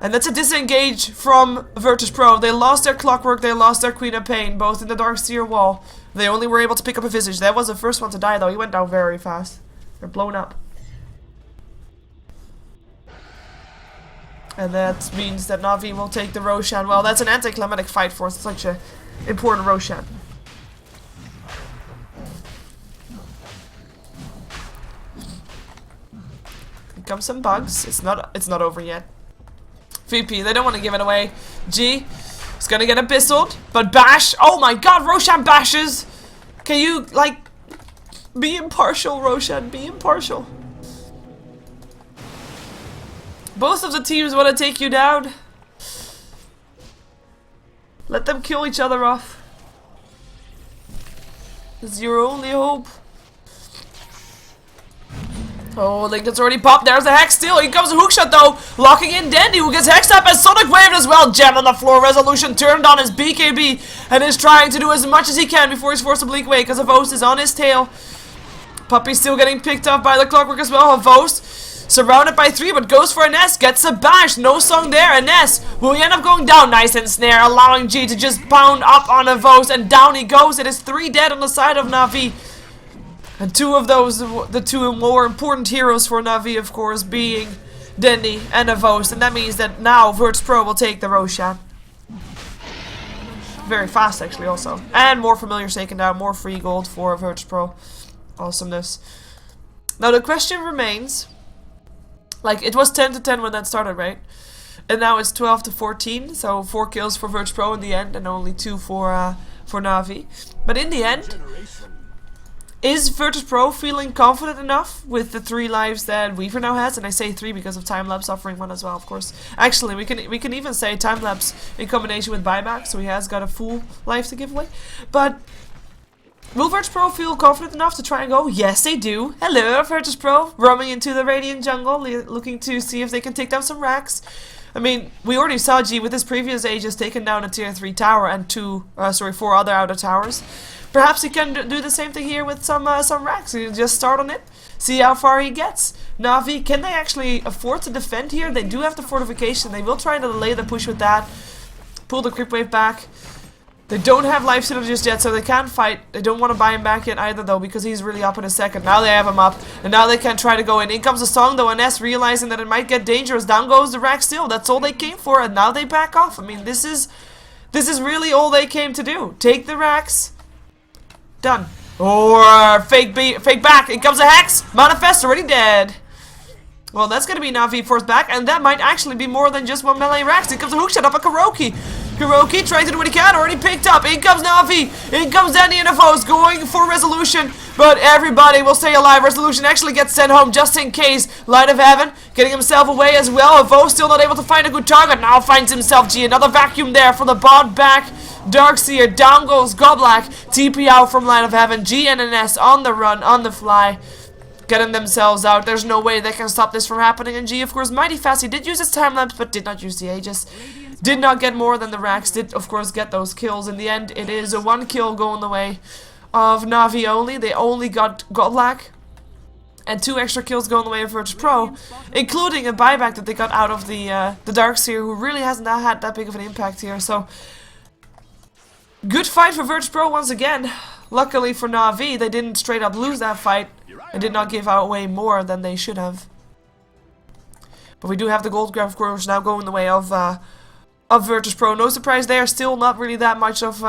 And that's a disengage from VirtusPro. They lost their Clockwork, they lost their Queen of Pain, both in the Darkseer wall. They only were able to pick up a Visage. That was the first one to die, though. He went down very fast. They're blown up. And that means that Na'Vi will take the Roshan. Well, that's an anticlimactic fight for such an important Roshan. Here come some bugs. It's not over yet. VP, they don't want to give it away. G is gonna get abyssaled, but bash. Oh my god, Roshan bashes. Can you, like, be impartial, Roshan? Be impartial. Both of the teams want to take you down. Let them kill each other off. It's your only hope. Oh, Lincoln's already popped. There's the Hex still. Here comes a hookshot though. Locking in Dandy, who gets hexed up as Sonic Wave as well. Gem on the floor. Resolution turned on his BKB and is trying to do as much as he can before he's forced to blink away because Havos is on his tail. Puppy's still getting picked up by the Clockwork as well. Havos surrounded by 3, but goes for a Ness. Gets a bash. No song there. A Ness. Will he end up going down? Nice and snare, allowing G to just pound up on Havos, and down he goes. It is 3 dead on the side of Na'Vi. And 2 of those, the 2 more important heroes for Na'Vi, of course, being Dendy and Havos. And that means that now VirtusPro will take the Roshan. Very fast, actually, also. And more familiars taken down, more free gold for VirtusPro. Awesomeness. Now, the question remains, like, it was 10 to 10 when that started, right? And now it's 12 to 14, so 4 kills for VirtusPro in the end, and only 2 for Na'Vi. But in the end, Is VirtusPro feeling confident enough with the 3 lives that Weaver now has? And I say 3 because of time-lapse offering 1 as well, of course. Actually, we can even say time-lapse in combination with buyback, so he has got a full life to give away. But will VirtusPro feel confident enough to try and go? Yes, they do. Hello, VirtusPro, roaming into the Radiant jungle, looking to see if they can take down some racks. I mean, we already saw G with his previous Aegis taking down a tier 3 tower and 4 other outer towers. Perhaps he can do the same thing here with some racks. He just start on it, see how far he gets. Na'Vi, can they actually afford to defend here? They do have the fortification. They will try to delay the push with that. Pull the creep wave back. They don't have life stealer just yet, so they can't fight. They don't want to buy him back yet either, though, because he's really up in a second. Now they have him up, and now they can try to go in. In comes the song, though, and S realizing that it might get dangerous. Down goes the rack still. That's all they came for, and now they back off. I mean, this is really all they came to do. Take the racks. Done. Or fake back. In comes a Hex. Manifest already dead. Well, that's going to be Na'Vi forced back, and that might actually be more than just 1 melee racks. In comes a hookshot up a Kuroki. Kuroki trying to do what he can, already picked up. In comes Na'Vi. In comes Danny and the foes going for resolution, but everybody will stay alive. Resolution actually gets sent home just in case. Light of Heaven getting himself away as well. Avo still not able to find a good target. Now finds himself G. Another vacuum there for the bot back. Darkseer, down goes Goblak. TP out from Light of Heaven. G and an S on the run, on the fly. Getting themselves out. There's no way they can stop this from happening. And G, of course, mighty fast. He did use his time-lapse, but did not use the Aegis. Did not get more than the racks. Did, of course, get those kills. In the end, it is a 1 kill going the way of Na'Vi only. They only got Godlack. And 2 extra kills going the way of VirtusPro, including a buyback that they got out of the Darkseer, who really hasn't had that big of an impact here. So, good fight for VirtusPro once again. Luckily for Na'Vi, they didn't straight up lose that fight. And did not give away more than they should have. But we do have the gold grab, of course, now going the way of VirtusPro. No surprise there, still not really that much of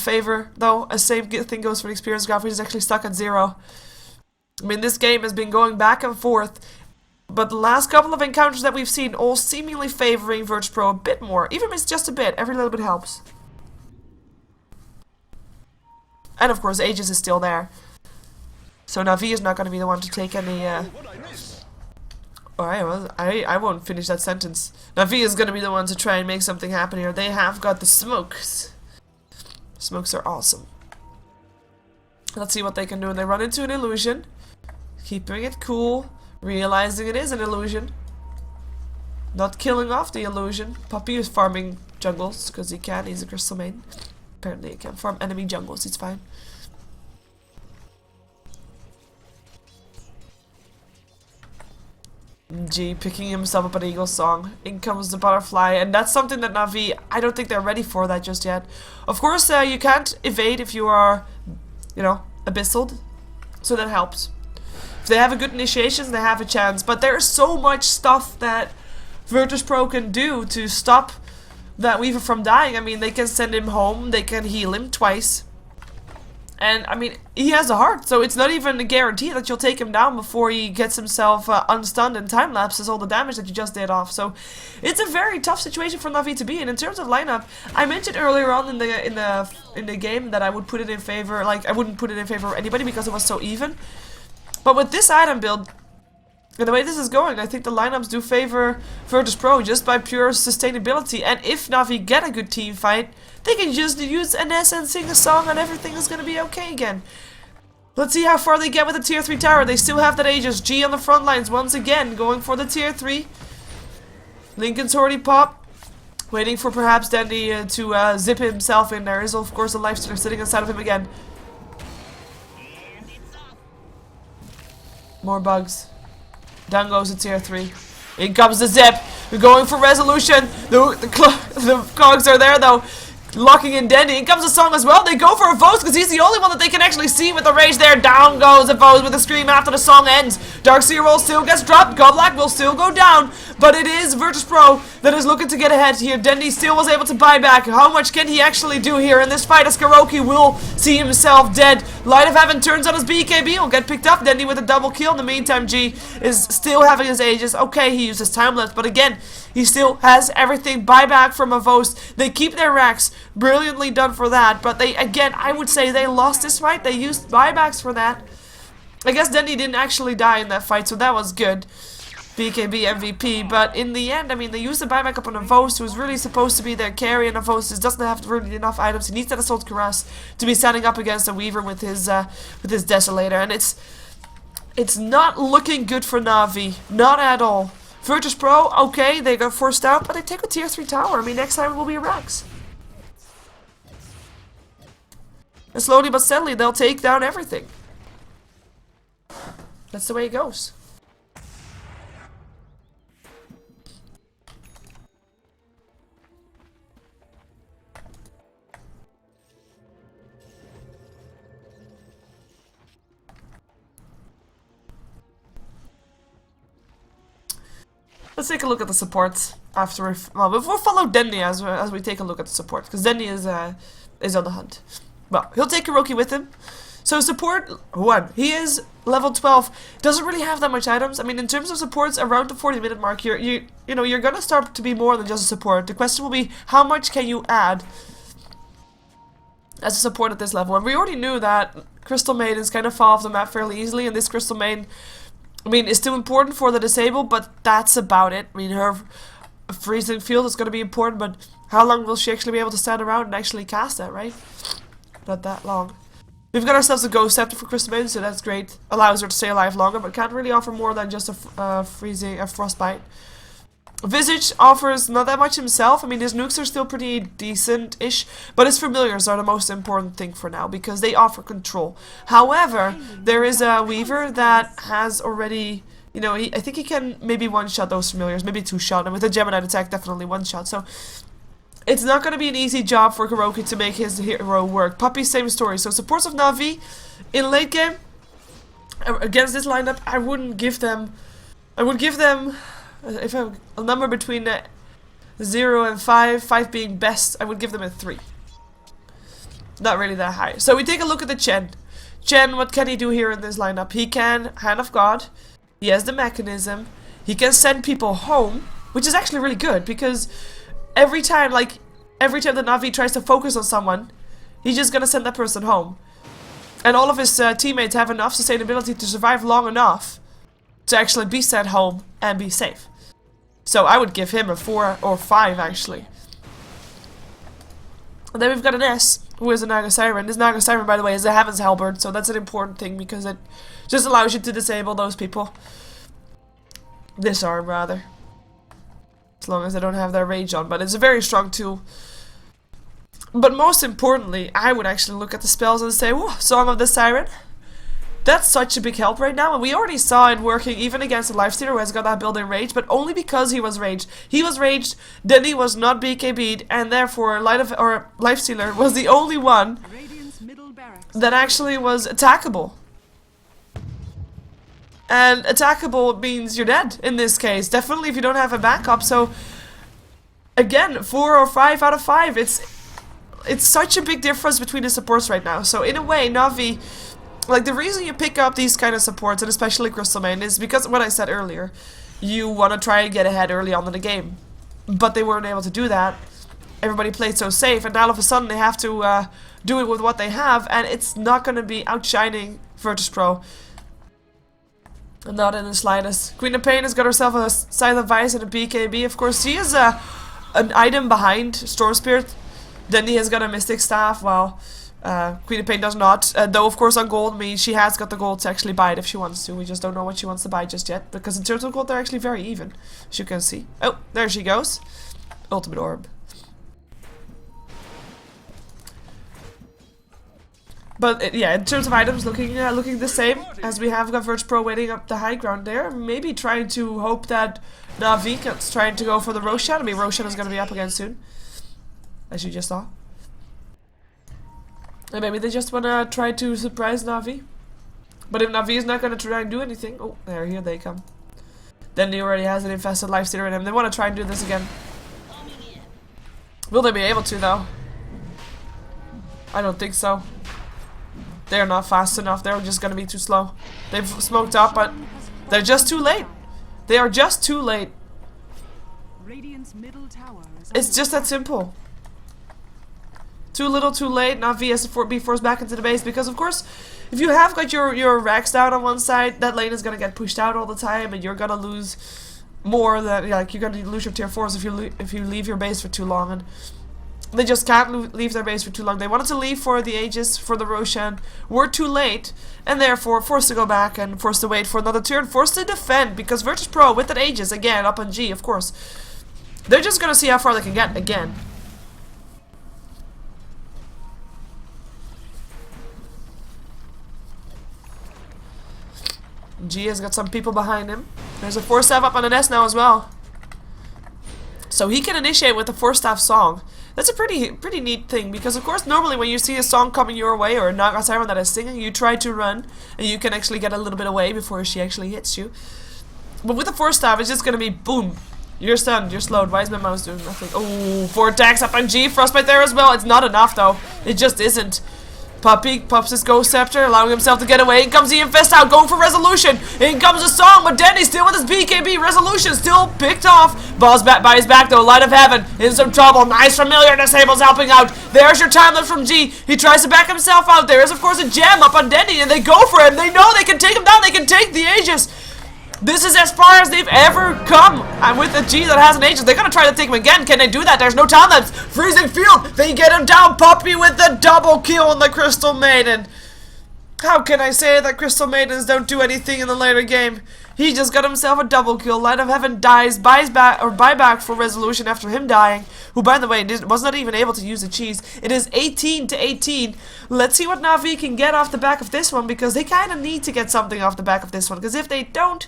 favor, though. A same thing goes for the experience graph, which is actually stuck at 0. I mean, this game has been going back and forth, but the last couple of encounters that we've seen all seemingly favoring VirtusPro a bit more. Even if it's just a bit, every little bit helps. And of course, Aegis is still there. So Na'Vi is not going to be the one to take any, I won't finish that sentence. Na'Vi is going to be the one to try and make something happen here. They have got the smokes. Smokes are awesome. Let's see what they can do. And they run into an illusion. Keeping it cool. Realizing it is an illusion. Not killing off the illusion. Puppy is farming jungles, because he can. He's a crystal main. Apparently he can farm enemy jungles. It's fine. G picking himself up an eagle song. In comes the butterfly, and that's something that Na'Vi, I don't think they're ready for that just yet. Of course, you can't evade if you are, you know, abyssal, so that helps. If they have a good initiation, they have a chance, but there's so much stuff that VirtusPro can do to stop that Weaver from dying. I mean, they can send him home, they can heal him twice. And, I mean, he has a heart, so it's not even a guarantee that you'll take him down before he gets himself unstunned and time-lapses all the damage that you just did off. So, it's a very tough situation for Na'Vi to be in. In terms of lineup, I mentioned earlier on in the game that I would put it in favor, like, I wouldn't put it in favor of anybody because it was so even. But with this item build, and the way this is going, I think the lineups do favor VirtusPro just by pure sustainability. And if Na'Vi get a good team fight, they can just use an S and sing a song and everything is going to be okay again. Let's see how far they get with the tier 3 tower. They still have that Aegis. G on the front lines once again, going for the tier 3. Lincoln's already popped. Waiting for perhaps Dandy to zip himself in. There is of course a lifestealer sitting inside of him again. More bugs. Down goes the tier 3. In comes the zip. We're going for resolution. The cogs are there though. Locking in Dendy. In comes the song as well. They go for a Vos because he's the only one that they can actually see with the rage there. Down goes the Vos with a scream after the song ends. Darkseer will still gets dropped. Godlack will still go down. But it is VirtusPro that is looking to get ahead here. Dendy still was able to buy back. How much can he actually do here in this fight as Kuroki will see himself dead. Light of Heaven turns on his BKB. He'll get picked up. Dendy with a double kill. In the meantime, G is still having his Aegis. Okay, he uses time left. But again, he still has everything. Buyback from a Vos. They keep their racks. brilliantly done for that. But they, again, I would say they lost this fight. They used buybacks for that. I guess Denny didn't actually die in that fight, so that was good. BKB MVP, but in the end, I mean, they used the buyback up on a Vost, who's really supposed to be their carry, and a Vost doesn't have really enough items. He needs that Assault Cuirass to be standing up against a Weaver with his Desolator, and it's not looking good for Na'Vi, not at all. VirtusPro, okay, they got forced out, but they take a tier 3 tower. I mean, next time it will be a Rex. And slowly but steadily, they'll take down everything. That's the way it goes. Let's take a look at the supports after we'll follow Denny as we take a look at the support, because Denny is on the hunt. Well, he'll take Hiroki with him. So support 1, he is level 12. Doesn't really have that much items. I mean, in terms of supports, around the 40-minute mark, you know you're gonna start to be more than just a support. The question will be, how much can you add as a support at this level? And we already knew that Crystal Maidens kind of fall off the map fairly easily, and this Crystal Maiden, I mean, it's still important for the disabled, but that's about it. I mean, her freezing field is going to be important, but how long will she actually be able to stand around and actually cast that, right? Not that long. We've got ourselves a Ghost Scepter for Crystal Maiden, so that's great. Allows her to stay alive longer, but can't really offer more than just a frostbite. Visage offers not that much himself. I mean, his nukes are still pretty decent-ish, but his familiars are the most important thing for now, because they offer control. However, there is a Weaver that has already, you know, I think he can maybe one-shot those familiars, maybe two-shot, and with a Gemini attack, definitely one-shot. So it's not going to be an easy job for Hiroki to make his hero work. Puppy, same story. So supports of Na'Vi in late game against this lineup, I would give them if a number between 0 and 5, 5 being best, I would give them a 3. Not really that high. So we take a look at the Chen. Chen, what can he do here in this lineup? He can Hand of God. He has the mechanism. He can send people home, which is actually really good, because every time the Na'Vi tries to focus on someone, he's just gonna send that person home. And all of his teammates have enough sustainability to survive long enough to actually be sent home and be safe. So I would give him a 4 or 5 actually. And then we've got an S, who is a Naga Siren. This Naga Siren, by the way, is a Heaven's Halberd, so that's an important thing because it just allows you to disable those people. Disarm, rather. As long as they don't have their rage on, but it's a very strong tool. But most importantly, I would actually look at the spells and say, whoa, Song of the Siren. That's such a big help right now, and we already saw it working even against the Lifestealer who has got that built-in rage, but only because he was raged. He was raged, then he was not BKB'd, and therefore Lifestealer was the only one that actually was attackable. And attackable means you're dead in this case, definitely if you don't have a backup. So again, 4 or 5 out of 5, it's such a big difference between the supports right now. So in a way, Na'Vi, like, the reason you pick up these kind of supports, and especially Crystal Maiden, is because of what I said earlier. You want to try and get ahead early on in the game. But they weren't able to do that. Everybody played so safe, and now all of a sudden they have to do it with what they have, and it's not going to be outshining VirtusPro. Not in the slightest. Queen of Pain has got herself a Silent Vice and a BKB. Of course, she is an item behind Storm Spirit. Then he has got a Mystic Staff, while Queen of Pain does not, though of course on gold, I mean, she has got the gold to actually buy it if she wants to. We just don't know what she wants to buy just yet, because in terms of gold they're actually very even, as you can see. Oh, there she goes. Ultimate Orb. But yeah, in terms of items, looking the same as we have got VirtusPro waiting up the high ground there. Maybe trying to hope that Na'Vi is trying to go for the Roshan. I mean, Roshan is going to be up again soon, as you just saw. And maybe they just want to try to surprise Na'Vi. But if Na'Vi is not going to try and do anything... Oh, here they come. Then he already has an infested Lifestealer in him. They want to try and do this again. Will they be able to, though? I don't think so. They're not fast enough. They're just going to be too slow. They've smoked up, but they're just too late. They are just too late. It's just that simple. Too little, too late. Now V has to be forced back into the base because, of course, if you have got your racks down on one side, that lane is gonna get pushed out all the time, and you're gonna lose more than like you're gonna lose your tier 4s if you leave your base for too long, and they just can't leave their base for too long. They wanted to leave for the Aegis, for the Roshan, were too late, and therefore forced to go back and forced to wait for another turn, forced to defend, because VirtusPro with that Aegis, again, up on G, of course, they're just gonna see how far they can get again. G has got some people behind him. There's a 4-staff up on an S now as well. So he can initiate with the 4-staff song. That's a pretty neat thing, because of course normally when you see a song coming your way or a Naga Siren that is singing, you try to run and you can actually get a little bit away before she actually hits you. But with the 4-staff it's just gonna be boom. You're stunned, you're slowed. Why is my mouse doing nothing? Oh, 4 attacks up on G, Frostbite there as well. It's not enough though. It just isn't. Puppy pops his Ghost Scepter, allowing himself to get away. In comes the Infest out, going for Resolution. In comes a song, but Denny still with his BKB. Resolution still picked off. Ball's back by his back though. Light of Heaven in some trouble. Nice familiar. Disable's helping out. There's your time left from G. He tries to back himself out. There is of course a gem up on Denny, and they go for him. They know they can take him down. They can take the Aegis. This is as far as they've ever come. And with a G that has an Aegis, they're gonna try to take him again. Can they do that? There's no time lapse. Freezing Field. They get him down. Puppy with the double kill on the Crystal Maiden. How can I say that Crystal Maidens don't do anything in the later game? He just got himself a double kill. Light of Heaven dies, buyback for Resolution after him dying. Who, by the way, was not even able to use the cheese. It is 18 to 18. Let's see what Na'Vi can get off the back of this one, because they kind of need to get something off the back of this one. Because if they don't,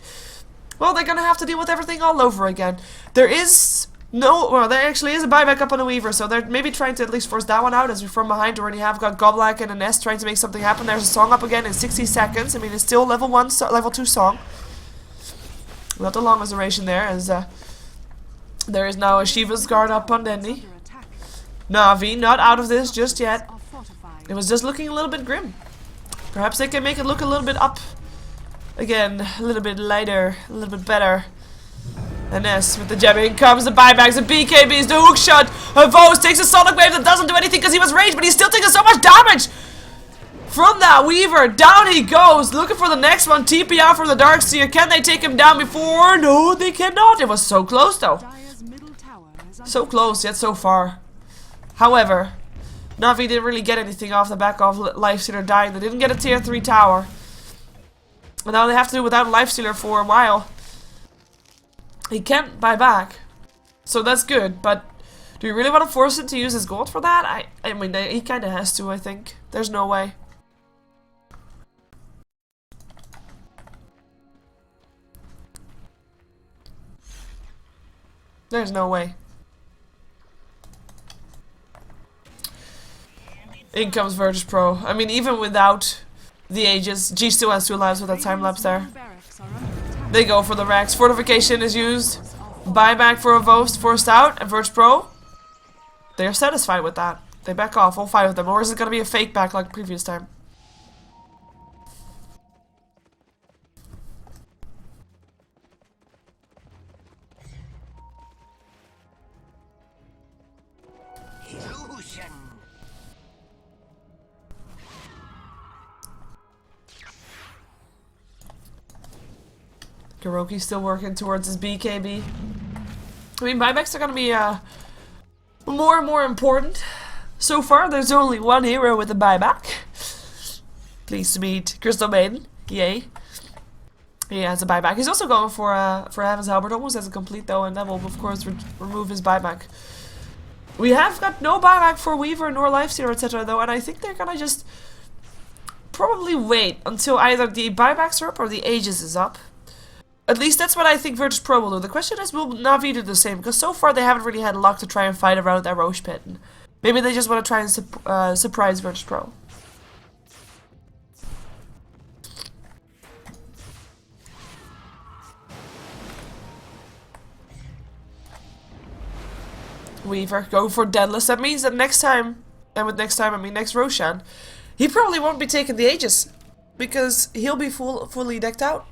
well, they're gonna have to deal with everything all over again. There actually is a buyback up on a Weaver, so they're maybe trying to at least force that one out, as we from behind already have got Goblak and a Nest trying to make something happen. There's a song up again in 60 seconds. I mean, it's still level 1, level 2 song. Not the longest duration there, as there is now a Shiva's Guard up on Dendy. Na'Vi not out of this just yet. It was just looking a little bit grim. Perhaps they can make it look a little bit up. Again, a little bit lighter, a little bit better. And S with the gem. In comes the buybacks, the BKBs, the hook shot. Vos takes a Sonic Wave that doesn't do anything because he was raged, but he's still taking so much damage from that Weaver. Down he goes, looking for the next one. TP out from the Darkseer. Can they take him down before? No, they cannot. It was so close though. So close, yet so far. However, Na'Vi didn't really get anything off the back of Lifestealer dying. They didn't get a tier 3 tower. And now they have to do without Lifestealer for a while. He can't buy back. So that's good, but do you really want to force him to use his gold for that? I mean, he kind of has to, I think. There's no way. There's no way. In comes VirtusPro. I mean, even without the Aegis, G still has 2 lives with that time lapse there. They go for the Rex. Fortification is used. Buyback for a Vos forced out. And VirtusPro, they are satisfied with that. They back off, all 5 of them. Or is it going to be a fake back like previous time? Kuroki's still working towards his BKB. I mean, buybacks are going to be more and more important. So far, there's only one hero with a buyback. Pleased to meet Crystal Maiden. Yay. He has a buyback. He's also going for Heaven's Halberd. Almost as a complete though, and that will, of course, remove his buyback. We have got no buyback for Weaver nor Lifestealer, etc. though, and I think they're going to just probably wait until either the buybacks are up or the Aegis is up. At least that's what I think VirtusPro will do. The question is, will Na'Vi do the same? Because so far they haven't really had luck to try and fight around that Roche pit. And maybe they just want to try and surprise VirtusPro. Weaver, go for Deadless. That means that next time, and with next time I mean next Roshan, he probably won't be taking the Aegis. Because he'll be fully decked out.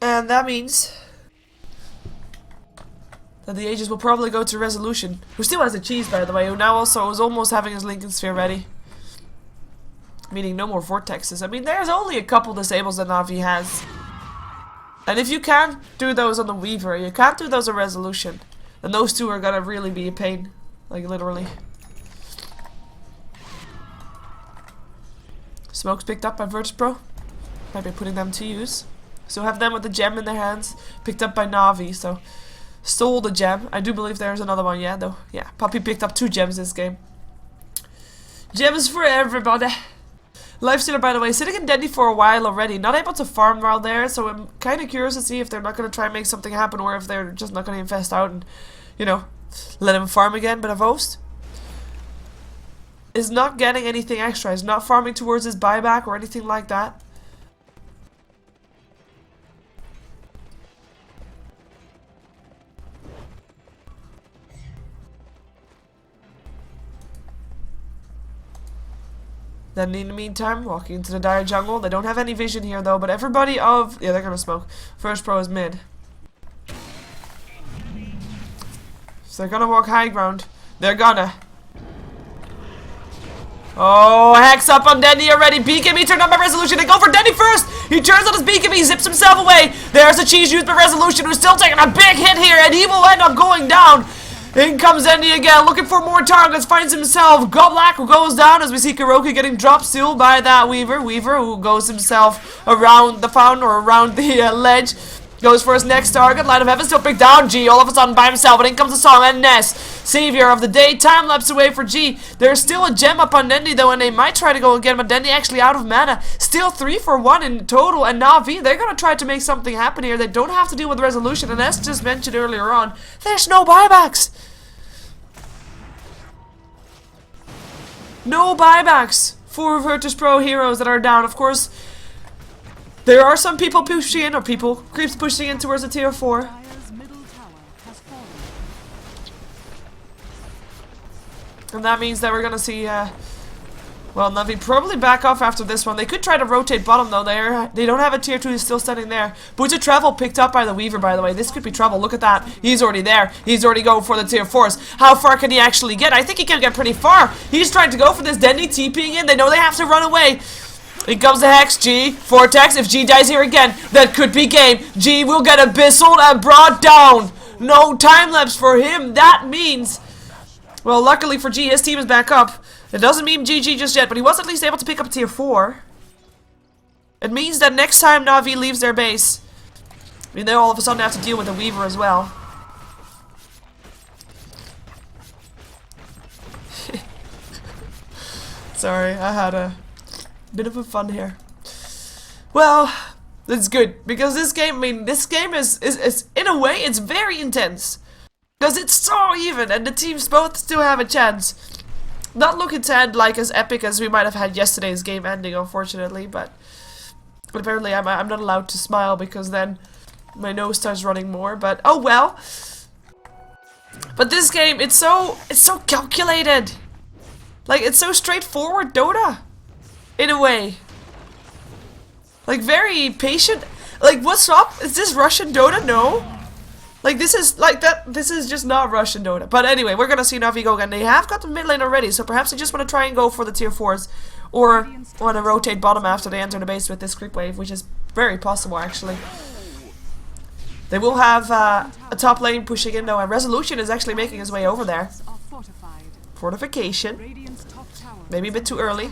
And that means that the Aegis will probably go to Resolution, who still has a cheese, by the way, who now also is almost having his Lincoln Sphere ready. Meaning no more vortexes. I mean, there's only a couple disables that Na'Vi has. And if you can't do those on the Weaver, you can't do those on Resolution, then those two are gonna really be a pain. Like, literally. Smokes picked up by VirtusPro. Might be putting them to use. So have them with the gem in their hands. Picked up by Na'Vi, so stole the gem. I do believe there's another one, yeah, though. Yeah, Puppy picked up 2 gems this game. Gems for everybody. Lifestealer, by the way, sitting in Dendy for a while already. Not able to farm while there, so I'm kind of curious to see if they're not going to try and make something happen, or if they're just not going to infest out and, you know, let him farm again. But Avost is not getting anything extra. He's not farming towards his buyback or anything like that. Then in the meantime, walking into the dire jungle. They don't have any vision here though, but everybody of... Yeah, they're gonna smoke. VirtusPro is mid. So they're gonna walk high ground. They're gonna. Oh, Hex up on Denny already. BKB turned on by Resolution. They go for Denny first. He turns on his BKB, zips himself away. There's a cheese used by Resolution, who's still taking a big hit here, and he will end up going down. In comes Dendy again, looking for more targets, finds himself. Goblak, who goes down as we see Kuroki getting dropped still by that Weaver. Weaver, who goes himself around the fountain or around the ledge. Goes for his next target. Light of Heaven still picked down. G all of a sudden by himself. And in comes the song. And Ness, savior of the day. Time lapse away for G. There's still a gem up on Dendy though, and they might try to go again. But Dendy actually out of mana. Still 3 for 1 in total. And Na'Vi, they're going to try to make something happen here. They don't have to deal with Resolution. And as just mentioned earlier on, there's no buybacks. No buybacks for VirtusPro heroes that are down. Of course, there are some people pushing in, or creeps pushing in towards the tier 4. And that means that we're gonna see, well, Na'Vi probably back off after this one. They could try to rotate bottom though. They don't have a tier 2 who's still standing there. Boots of Travel picked up by the Weaver, by the way. This could be trouble. Look at that. He's already there. He's already going for the tier 4s. How far can he actually get? I think he can get pretty far. He's trying to go for this Dendy TPing in. They know they have to run away. Here comes the Hex, G, Vortex. If G dies here again, that could be game. G will get abyssal and brought down. No time lapse for him. That means, well, luckily for G, his team is back up. It doesn't mean GG just yet, but he was at least able to pick up tier 4. It means that next time Na'Vi leaves their base, I mean, they all of a sudden have to deal with the Weaver as well. Sorry, I had a bit of a fun here. Well, that's good, because this game, I mean, this game is in a way, it's very intense. Because it's so even, and the teams both still have a chance. Not looking to end like as epic as we might have had yesterday's game ending, unfortunately, but apparently I'm not allowed to smile because then my nose starts running more, but oh well. But this game, it's so calculated. Like, it's so straightforward Dota, in a way. Like, very patient. Like, what's up? Is this Russian Dota? No. Like, this is, like, this is just not Russian Dota. But anyway, we're gonna see Na'Vi go again. They have got the mid lane already, so perhaps they just want to try and go for the tier 4s. Or want to rotate bottom after they enter the base with this creep wave, which is very possible, actually. They will have a top lane pushing in, though, and Resolution is actually making his way over there. Fortification. Maybe a bit too early.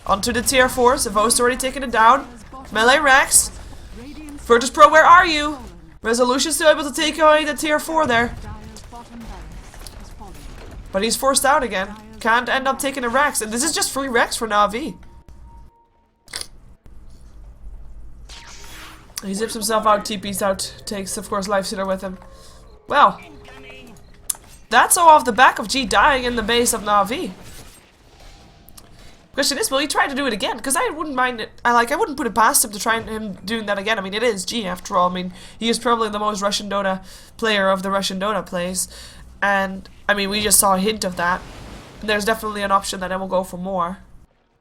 Onto the tier 4s. Evo's already taken it down. Melee Rex. VirtusPro, where are you? Resolution still able to take away the tier 4 there. But he's forced out again. Can't end up taking a Rex. And this is just free Rex for Na'Vi. He zips himself out, TP's out. Takes, of course, Lifestealer with him. Well, that's all off the back of G dying in the base of Na'Vi. Question is, will he try to do it again? Because I wouldn't mind it. I wouldn't put it past him to try him doing that again. I mean, it is G after all. I mean, he is probably the most Russian Dota player of the Russian Dota plays. And, I mean, we just saw a hint of that. And there's definitely an option that I will go for more.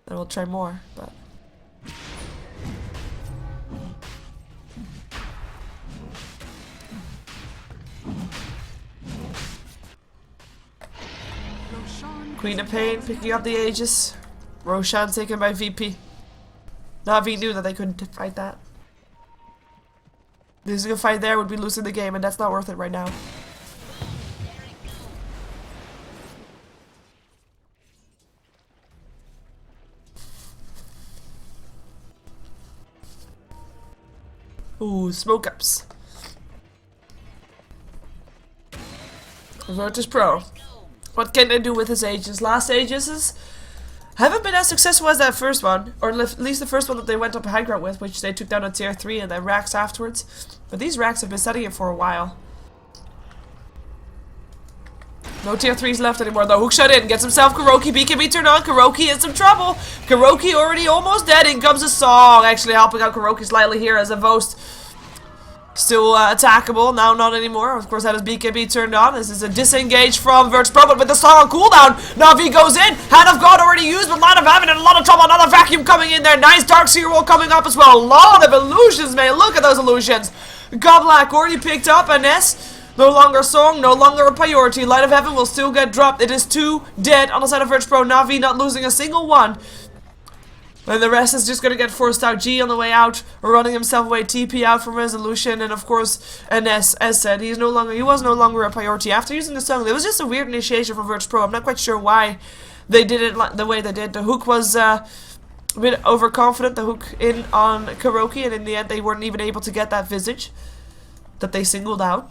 That we'll try more, but... Queen of Pain picking up the Aegis. Roshan taken by VP. Na'Vi knew that they couldn't fight that. Losing a fight there would be losing the game, and that's not worth it right now. Ooh, smoke ups. VirtusPro. What can they do with his Aegis? Last Aegises haven't been as successful as that first one, or at least the first one that they went up high ground with, which they took down on tier 3 and then racks afterwards. But these racks have been studying it for a while. No tier 3s left anymore though. Hook shot in, gets himself Kuroki, BKB turned on, Kuroki in some trouble. Kuroki already almost dead, in comes a Song, actually helping out Kuroki slightly here as a Vost. Still attackable, now not anymore. Of course that is BKB turned on. This is a disengage from VirtusPro, but with the Song on cooldown, Na'Vi goes in. Hand of God already used, but Light of Heaven in a lot of trouble. Another vacuum coming in there. Nice Darkseer wall coming up as well. A lot of illusions, man. Look at those illusions. Goblak already picked up, and S no longer Song, no longer a priority. Light of Heaven will still get dropped. It is 2 dead on the side of VirtusPro. Na'Vi not losing a single one. And the rest is just gonna get forced out. G on the way out, running himself away. TP out from Resolution, and of course, NS, as said, he was no longer a priority after using the Song. There was just a weird initiation from VirtusPro. I'm not quite sure why they did it the way they did. The Hook was a bit overconfident. The Hook in on Kuroki, and in the end, they weren't even able to get that Visage that they singled out.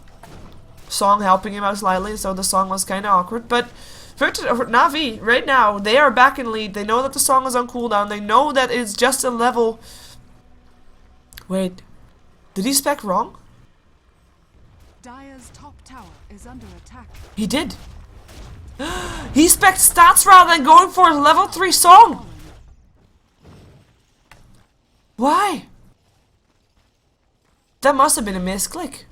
Song helping him out slightly, so the Song was kind of awkward, but. Na'Vi, right now, they are back in lead. They know that the Song is on cooldown. They know that it's just a level... Wait. Did he spec wrong? Dire's top tower is under attack. He did. He spec'd stats rather than going for a level 3 Song. Why? That must have been a misclick.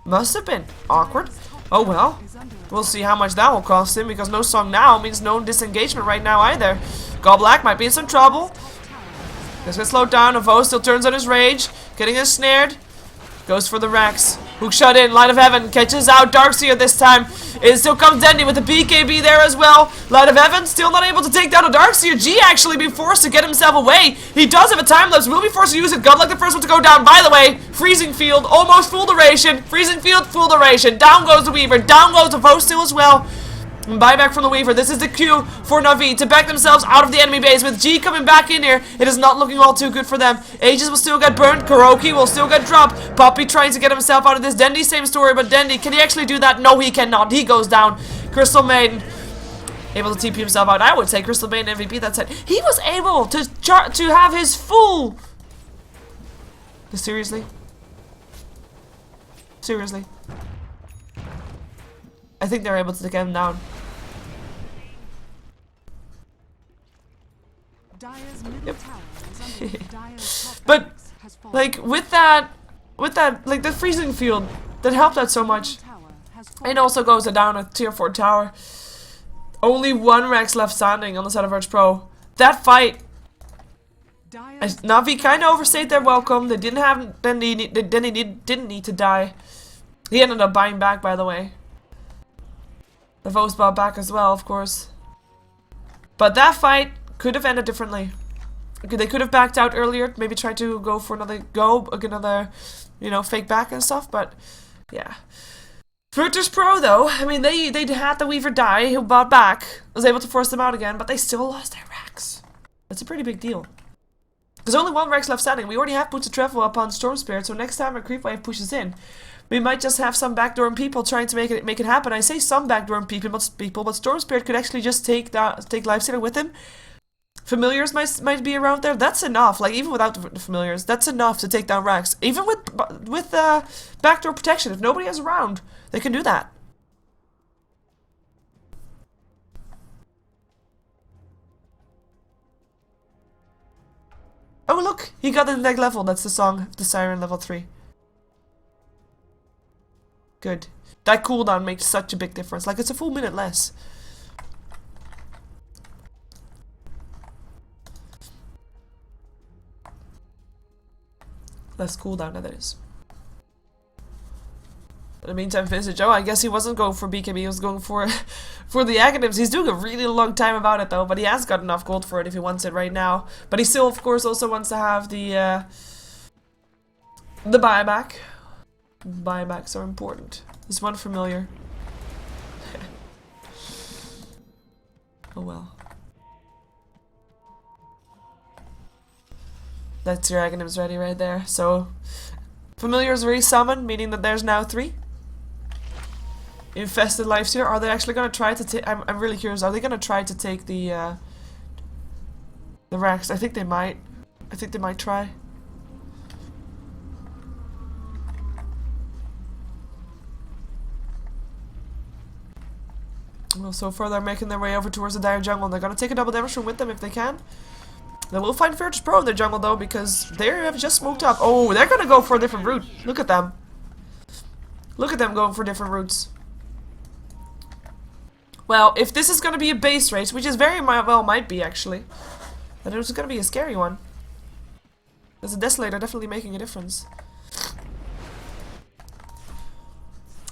Must have been. Awkward. Oh well. We'll see how much that will cost him, because no Song now means no disengagement right now either. Goblak might be in some trouble. Just gonna slow down. Avo still turns on his rage. Getting ensnared. Goes for the racks. Hook shot in. Light of Heaven catches out Darkseer this time. It still comes Dendy with the BKB there as well. Light of Heaven still not able to take down a Darkseer. G actually being forced to get himself away. He does have a time lapse. Will be forced to use it. Godlike the first one to go down. By the way, Freezing Field almost full duration. Freezing Field full duration. Down goes the Weaver. Down goes the Vo still as well. And buyback from the Weaver. This is the cue for Na'Vi to back themselves out of the enemy base. With G coming back in here, it is not looking all too good for them. Aegis will still get burned. Kuroki will still get dropped. Poppy trying to get himself out of this. Dendy, same story, but Dendy, can he actually do that? No, he cannot. He goes down. Crystal Maiden able to TP himself out. I would say Crystal Maiden MVP that set. He was able to have his full... Seriously? Seriously? I think they're able to get him down. Yep. But like with that like the Freezing Field that helped out so much. It also goes down a tier 4 tower. Only 1 Rex left standing on the side of VirtusPro. That fight, Na'Vi kind of overstayed their welcome. They didn't have didn't need to die. He ended up buying back, by the way. The Vo's bought back as well, of course. But that fight could have ended differently. They could have backed out earlier, maybe tried to go for another you know, fake back and stuff, but yeah. VirtusPro though, I mean they had the Weaver die, who bought back, was able to force them out again, but they still lost their Rex. That's a pretty big deal. There's only 1 Rex left standing. We already have Boots of Travel up on Storm Spirit, so next time a creep wave pushes in, we might just have some backdooring people trying to make it happen. I say some backdooring people, but Storm Spirit could actually just take Lifestealer with him. Familiars might be around there. That's enough. Like even without the familiars, that's enough to take down Rex. Even with backdoor protection, if nobody is around, they can do that. Oh look, he got the next level. That's the Song, the Siren level 3. Good. That cooldown makes such a big difference. Like it's a full minute less. Less cooldown, that is. the meantime, Visage. Oh, I guess he wasn't going for BKB. He was going for for the Academics. He's doing a really long time about it though, but he has got enough gold for it if he wants it right now. But he still, of course, also wants to have the buyback. Buybacks are important. There's one familiar. Oh well. That's your Aghanims ready right there. So, familiars resummoned, meaning that there's now 3. Infested Lifestealer. Are they actually gonna try to take? I'm really curious. Are they gonna try to take the Rex? I think they might. I think they might try. Well, so far they're making their way over towards the Dire Jungle. They're gonna take a double damage from with them if they can. They will find VirtusPro in their jungle though, because they have just smoked up. Oh, they're gonna go for a different route. Look at them. Look at them going for different routes. Well, if this is gonna be a base race, which is very well might be actually, then it's gonna be a scary one. There's a Desolator definitely making a difference.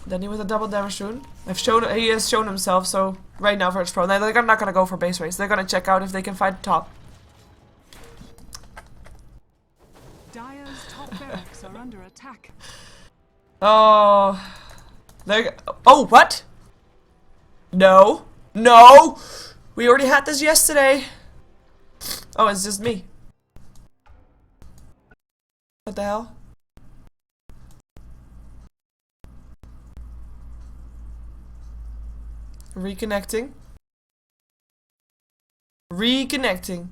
Denny with a double damage rune. He has shown himself, so right now VirtusPro. They're not gonna go for base race. They're gonna check out if they can find the top. Dire's top barracks are under attack. Oh, oh, what? No, no, we already had this yesterday. Oh, it's just me. What the hell? Reconnecting. Reconnecting.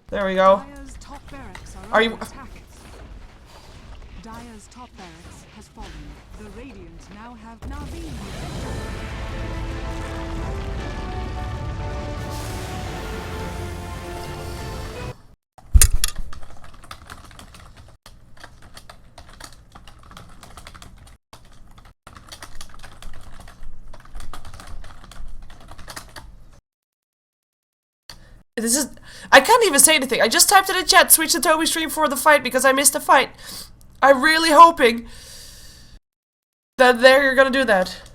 There we go. Dire's top barracks are Are under you? attack. Dire's top barracks has fallen. The Radiant now have Naveen. This is. I can't even say anything. I just typed in the chat, switch to Toby stream for the fight because I missed the fight. I'm really hoping that they're gonna do that.